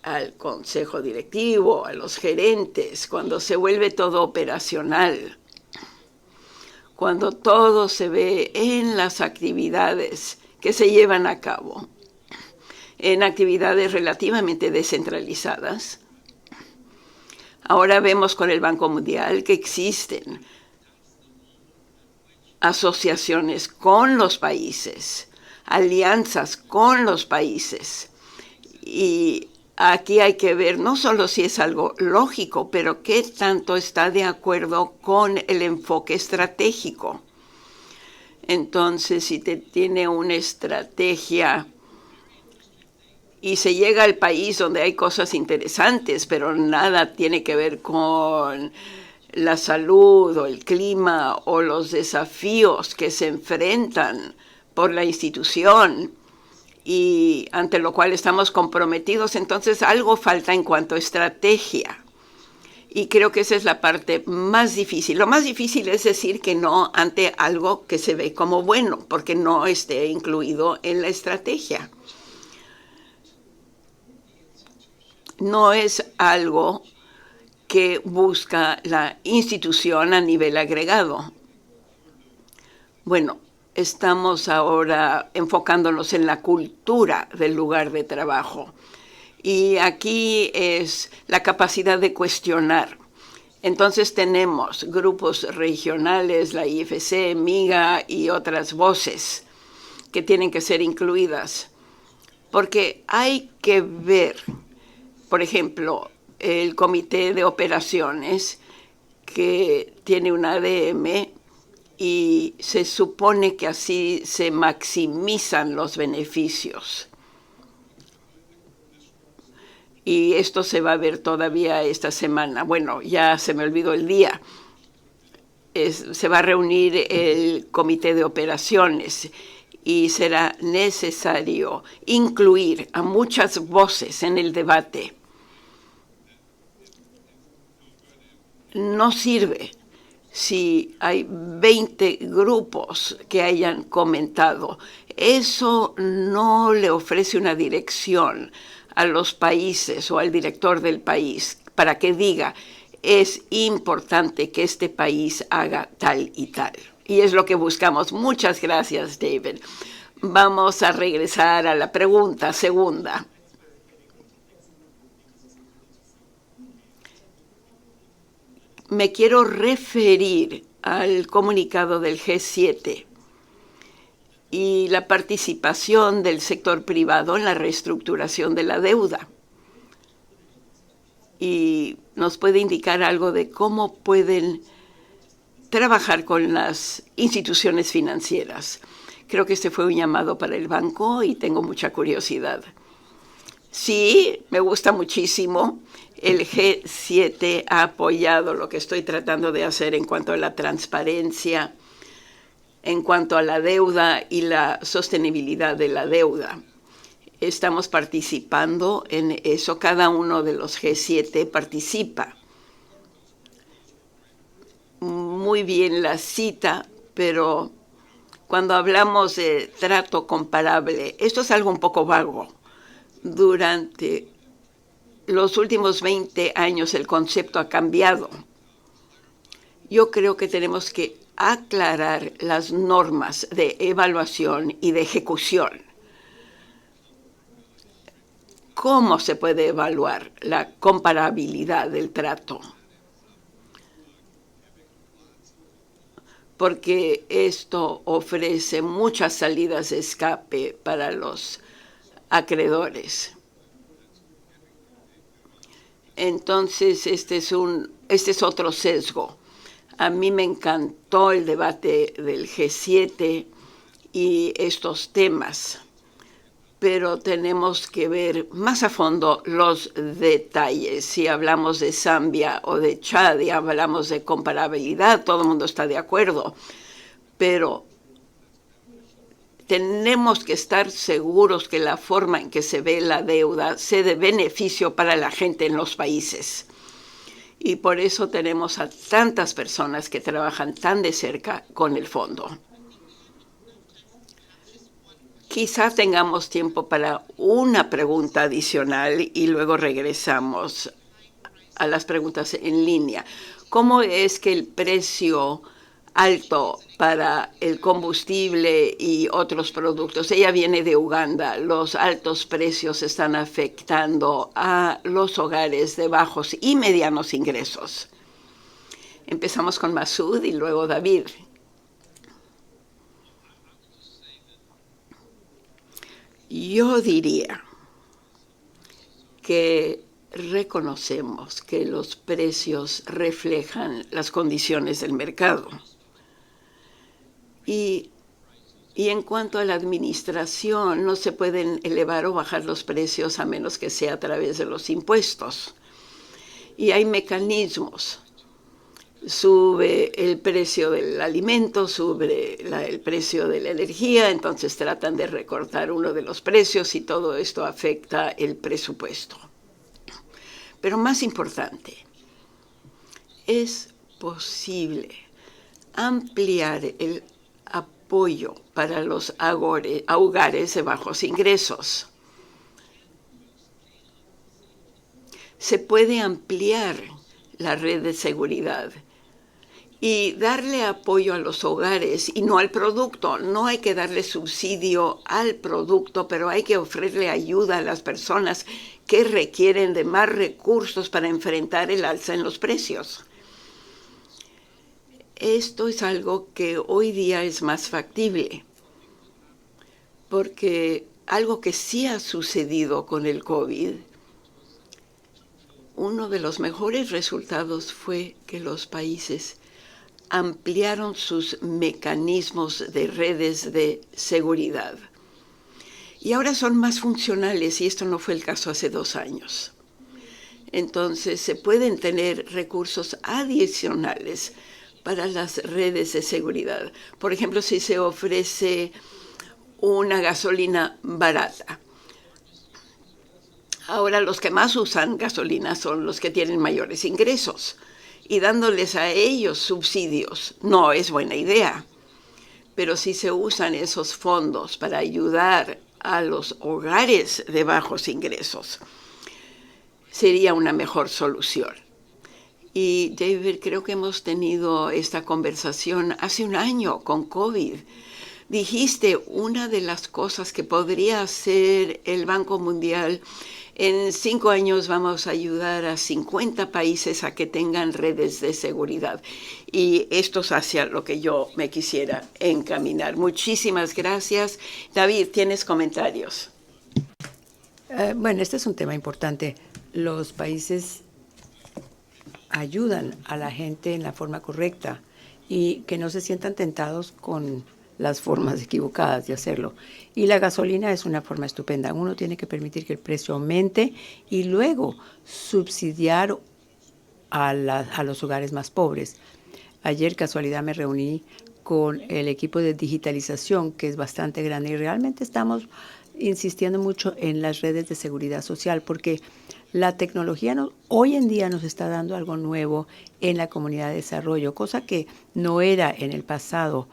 al consejo directivo, a los gerentes, cuando se vuelve todo operacional, cuando todo se ve en las actividades que se llevan a cabo, en actividades relativamente descentralizadas. Ahora vemos con el Banco Mundial que existen asociaciones con los países, alianzas con los países. Y aquí hay que ver no solo si es algo lógico, pero qué tanto está de acuerdo con el enfoque estratégico. Entonces, si tiene una estrategia y se llega al país donde hay cosas interesantes, pero nada tiene que ver con la salud o el clima o los desafíos que se enfrentan por la institución y ante lo cual estamos comprometidos, entonces algo falta en cuanto a estrategia. Y creo que esa es la parte más difícil. Lo más difícil es decir que no ante algo que se ve como bueno, porque no esté incluido en la estrategia. No es algo que busca la institución a nivel agregado. Bueno, estamos ahora enfocándonos en la cultura del lugar de trabajo. Y aquí es la capacidad de cuestionar. Entonces tenemos grupos regionales, la IFC, MIGA y otras voces que tienen que ser incluidas. Porque hay que ver, por ejemplo, el Comité de Operaciones, que tiene un ADM, y se supone que así se maximizan los beneficios. Y esto se va a ver todavía esta semana. Bueno, ya se me olvidó el día. Se va a reunir el Comité de Operaciones y será necesario incluir a muchas voces en el debate. No sirve si hay 20 grupos que hayan comentado. Eso no le ofrece una dirección a los países o al director del país para que diga, es importante que este país haga tal y tal. Y es lo que buscamos. Muchas gracias, David. Vamos a regresar a la pregunta segunda. Me quiero referir al comunicado del G7 y la participación del sector privado en la reestructuración de la deuda. Y nos puede indicar algo de cómo pueden trabajar con las instituciones financieras. Creo que este fue un llamado para el banco y tengo mucha curiosidad. Sí, me gusta muchísimo. El G7 ha apoyado lo que estoy tratando de hacer en cuanto a la transparencia, en cuanto a la deuda y la sostenibilidad de la deuda. Estamos participando en eso. Cada uno de los G7 participa. Muy bien la cita, pero cuando hablamos de trato comparable, esto es algo un poco vago. Durante los últimos 20 años el concepto ha cambiado. Yo creo que tenemos que aclarar las normas de evaluación y de ejecución. ¿Cómo se puede evaluar la comparabilidad del trato? Porque esto ofrece muchas salidas de escape para los acreedores. Entonces, este es otro sesgo. A mí me encantó el debate del G7 y estos temas, pero tenemos que ver más a fondo los detalles. Si hablamos de Zambia o de Chad y hablamos de comparabilidad, todo el mundo está de acuerdo, pero tenemos que estar seguros que la forma en que se ve la deuda sea de beneficio para la gente en los países. Y por eso tenemos a tantas personas que trabajan tan de cerca con el fondo. Quizá tengamos tiempo para una pregunta adicional y luego regresamos a las preguntas en línea. ¿Cómo es que el precio alto para el combustible y otros productos? Ella viene de Uganda. Los altos precios están afectando a los hogares de bajos y medianos ingresos. Empezamos con Masud y luego David. Yo diría que reconocemos que los precios reflejan las condiciones del mercado. Y en cuanto a la administración, no se pueden elevar o bajar los precios a menos que sea a través de los impuestos. Y hay mecanismos. Sube el precio del alimento, sube el precio de la energía, entonces tratan de recortar uno de los precios y todo esto afecta el presupuesto. Pero más importante, es posible ampliar el apoyo para los hogares de bajos ingresos. Se puede ampliar la red de seguridad y darle apoyo a los hogares y no al producto. No hay que darle subsidio al producto, pero hay que ofrecerle ayuda a las personas que requieren de más recursos para enfrentar el alza en los precios. Esto es algo que hoy día es más factible, porque algo que sí ha sucedido con el COVID, uno de los mejores resultados fue que los países ampliaron sus mecanismos de redes de seguridad. Y ahora son más funcionales, y esto no fue el caso hace 2 años. Entonces, se pueden tener recursos adicionales para las redes de seguridad. Por ejemplo, si se ofrece una gasolina barata. Ahora los que más usan gasolina son los que tienen mayores ingresos. Y dándoles a ellos subsidios no es buena idea. Pero si se usan esos fondos para ayudar a los hogares de bajos ingresos. Sería una mejor solución. Y David, creo que hemos tenido esta conversación hace un año con COVID. Dijiste una de las cosas que podría hacer el Banco Mundial. En 5 años vamos a ayudar a 50 países a que tengan redes de seguridad. Y esto es hacia lo que yo me quisiera encaminar. Muchísimas gracias. David, ¿tienes comentarios? Bueno, este es un tema importante. Los países ayudan a la gente en la forma correcta y que no se sientan tentados con las formas equivocadas de hacerlo. Y la gasolina es una forma estupenda. Uno tiene que permitir que el precio aumente y luego subsidiar a los hogares más pobres. Ayer, casualidad, me reuní con el equipo de digitalización, que es bastante grande, y realmente estamos insistiendo mucho en las redes de seguridad social, porque la tecnología hoy en día nos está dando algo nuevo en la comunidad de desarrollo, cosa que no era en el pasado,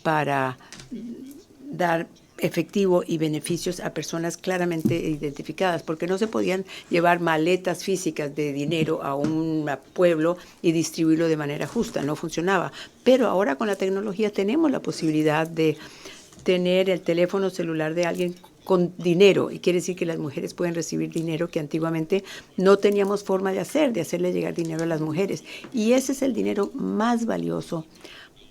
para dar efectivo y beneficios a personas claramente identificadas, porque no se podían llevar maletas físicas de dinero a un pueblo y distribuirlo de manera justa, no funcionaba. Pero ahora con la tecnología tenemos la posibilidad de tener el teléfono celular de alguien con dinero, y quiere decir que las mujeres pueden recibir dinero que antiguamente no teníamos forma de hacerle llegar dinero a las mujeres. Y ese es el dinero más valioso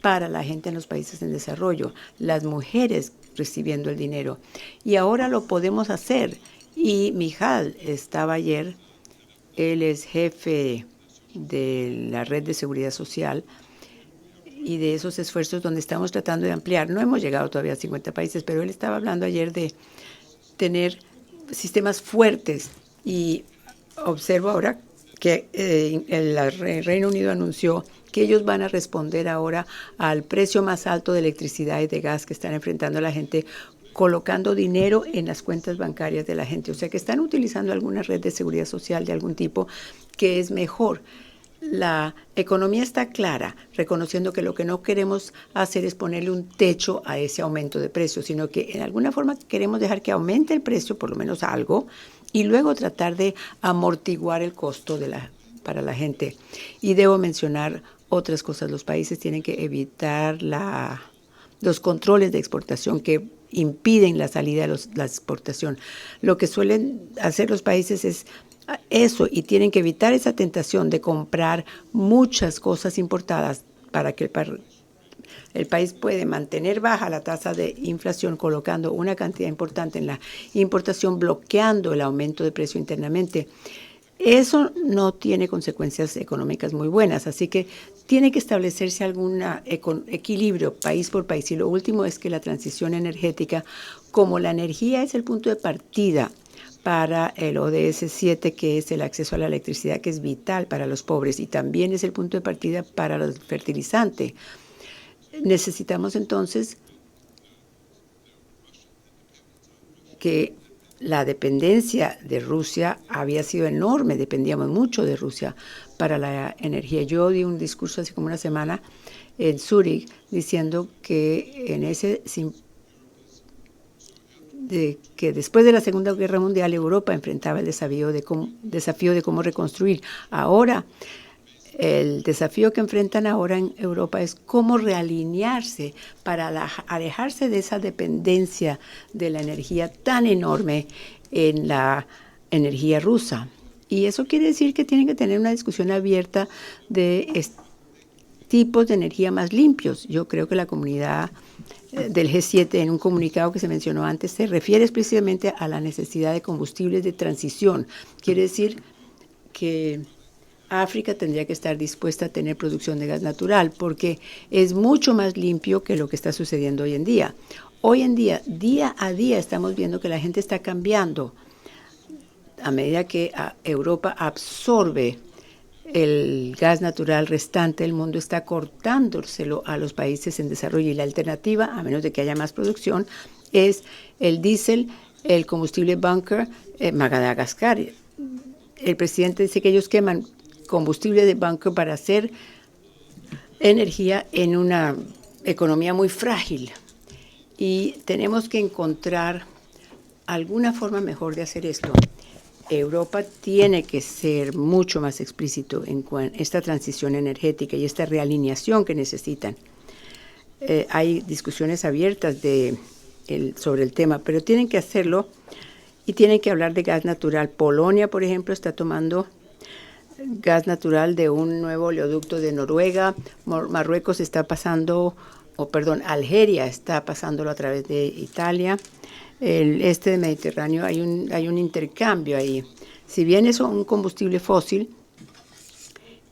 para la gente en los países en desarrollo, las mujeres recibiendo el dinero. Y ahora lo podemos hacer. Y Mijal estaba ayer, él es jefe de la Red de Seguridad Social y de esos esfuerzos donde estamos tratando de ampliar. No hemos llegado todavía a 50 países, pero él estaba hablando ayer de tener sistemas fuertes. Y observo ahora que el Reino Unido anunció que ellos van a responder ahora al precio más alto de electricidad y de gas que están enfrentando la gente, colocando dinero en las cuentas bancarias de la gente. O sea que están utilizando alguna red de seguridad social de algún tipo que es mejor. La economía está clara, reconociendo que lo que no queremos hacer es ponerle un techo a ese aumento de precios, sino que en alguna forma queremos dejar que aumente el precio, por lo menos algo, y luego tratar de amortiguar el costo para la gente. Y debo mencionar otras cosas. Los países tienen que evitar los controles de exportación que impiden la salida de la exportación. Lo que suelen hacer los países es eso, y tienen que evitar esa tentación de comprar muchas cosas importadas para que el país puede mantener baja la tasa de inflación, colocando una cantidad importante en la importación, bloqueando el aumento de precio internamente. Eso no tiene consecuencias económicas muy buenas, así que tiene que establecerse algún equilibrio país por país. Y lo último es que la transición energética, como la energía es el punto de partida para el ODS 7, que es el acceso a la electricidad, que es vital para los pobres, y también es el punto de partida para el fertilizante. Necesitamos entonces que la dependencia de Rusia había sido enorme, dependíamos mucho de Rusia para la energía. Yo di un discurso hace como una semana en Zúrich diciendo que que después de la Segunda Guerra Mundial Europa enfrentaba el desafío de cómo reconstruir. Ahora, el desafío que enfrentan ahora en Europa es cómo realinearse para alejarse de esa dependencia de la energía tan enorme en la energía rusa. Y eso quiere decir que tienen que tener una discusión abierta de tipos de energía más limpios. Yo creo que la comunidad del G7, en un comunicado que se mencionó antes, se refiere explícitamente a la necesidad de combustibles de transición. Quiere decir que África tendría que estar dispuesta a tener producción de gas natural, porque es mucho más limpio que lo que está sucediendo hoy en día. Hoy en día, día a día, estamos viendo que la gente está cambiando. A medida que Europa absorbe el gas natural restante, el mundo está cortándoselo a los países en desarrollo, y la alternativa, a menos de que haya más producción, es el diésel, el combustible bunker, Madagascar. El presidente dice que ellos queman combustible de bunker para hacer energía en una economía muy frágil, y tenemos que encontrar alguna forma mejor de hacer esto. Europa tiene que ser mucho más explícito en esta transición energética y esta realineación que necesitan. Hay discusiones abiertas sobre el tema, pero tienen que hacerlo y tienen que hablar de gas natural. Polonia, por ejemplo, está tomando gas natural de un nuevo oleoducto de Noruega. Marruecos está pasando, Algeria está pasándolo a través de Italia. El este del Mediterráneo hay un intercambio ahí. Si bien es un combustible fósil,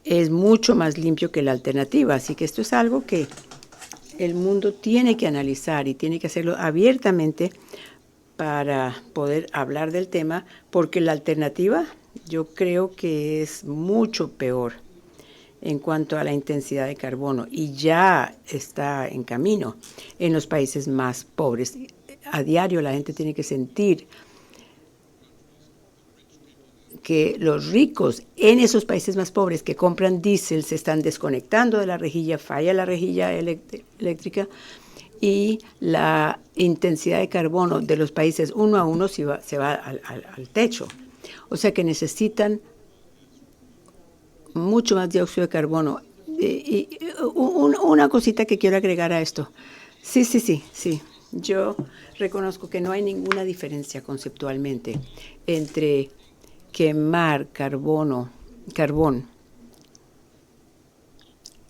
es mucho más limpio que la alternativa. Así que esto es algo que el mundo tiene que analizar y tiene que hacerlo abiertamente para poder hablar del tema, porque la alternativa yo creo que es mucho peor en cuanto a la intensidad de carbono y ya está en camino en los países más pobres. A diario la gente tiene que sentir que los ricos en esos países más pobres que compran diésel se están desconectando de la rejilla, falla la rejilla eléctrica y la intensidad de carbono de los países uno a uno se va al techo. O sea que necesitan mucho más dióxido de carbono. Una cosita que quiero agregar a esto. Sí. Yo reconozco que no hay ninguna diferencia conceptualmente entre quemar carbón.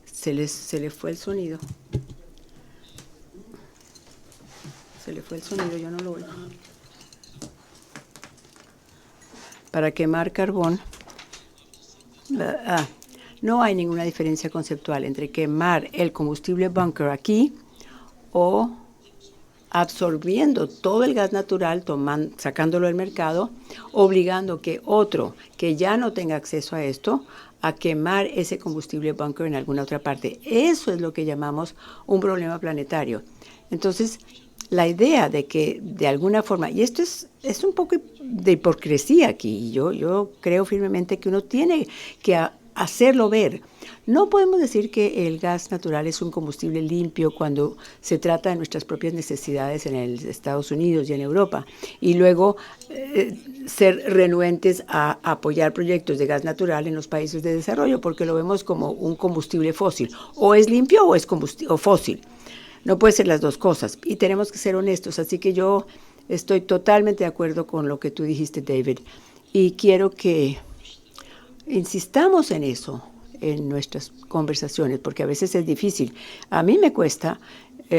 Se le fue el sonido. Yo no lo oigo. Para quemar carbón, no hay ninguna diferencia conceptual entre quemar el combustible bunker aquí o absorbiendo todo el gas natural, sacándolo del mercado, obligando que otro que ya no tenga acceso a esto, a quemar ese combustible bunker en alguna otra parte. Eso es lo que llamamos un problema planetario. Entonces, la idea de que de alguna forma, y esto es un poco de hipocresía aquí, yo creo firmemente que uno tiene que hacerlo ver. No podemos decir que el gas natural es un combustible limpio cuando se trata de nuestras propias necesidades en los Estados Unidos y en Europa, y luego ser renuentes a apoyar proyectos de gas natural en los países de desarrollo, porque lo vemos como un combustible fósil. O es limpio o es fósil. No puede ser las dos cosas, y tenemos que ser honestos. Así que yo estoy totalmente de acuerdo con lo que tú dijiste, David, y quiero que insistamos en eso en nuestras conversaciones, porque a veces es difícil. A mí me cuesta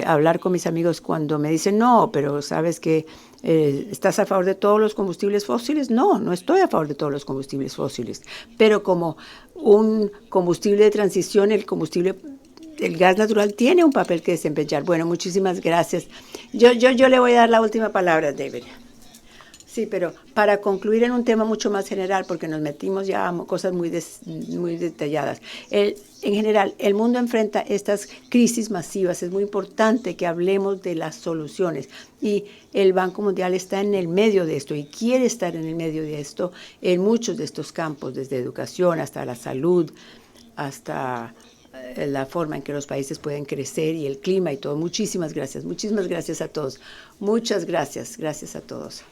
hablar con mis amigos cuando me dicen, no, pero ¿sabes que estás a favor de todos los combustibles fósiles? No estoy a favor de todos los combustibles fósiles, pero como un combustible de transición, el gas natural tiene un papel que desempeñar. Bueno, muchísimas gracias. Yo le voy a dar la última palabra, David. Sí, pero para concluir en un tema mucho más general, porque nos metimos ya a cosas muy detalladas. En general, el mundo enfrenta estas crisis masivas. Es muy importante que hablemos de las soluciones. Y el Banco Mundial está en el medio de esto y quiere estar en el medio de esto en muchos de estos campos, desde educación hasta la salud, hasta la forma en que los países pueden crecer y el clima y todo. Muchísimas gracias a todos. Muchas gracias a todos.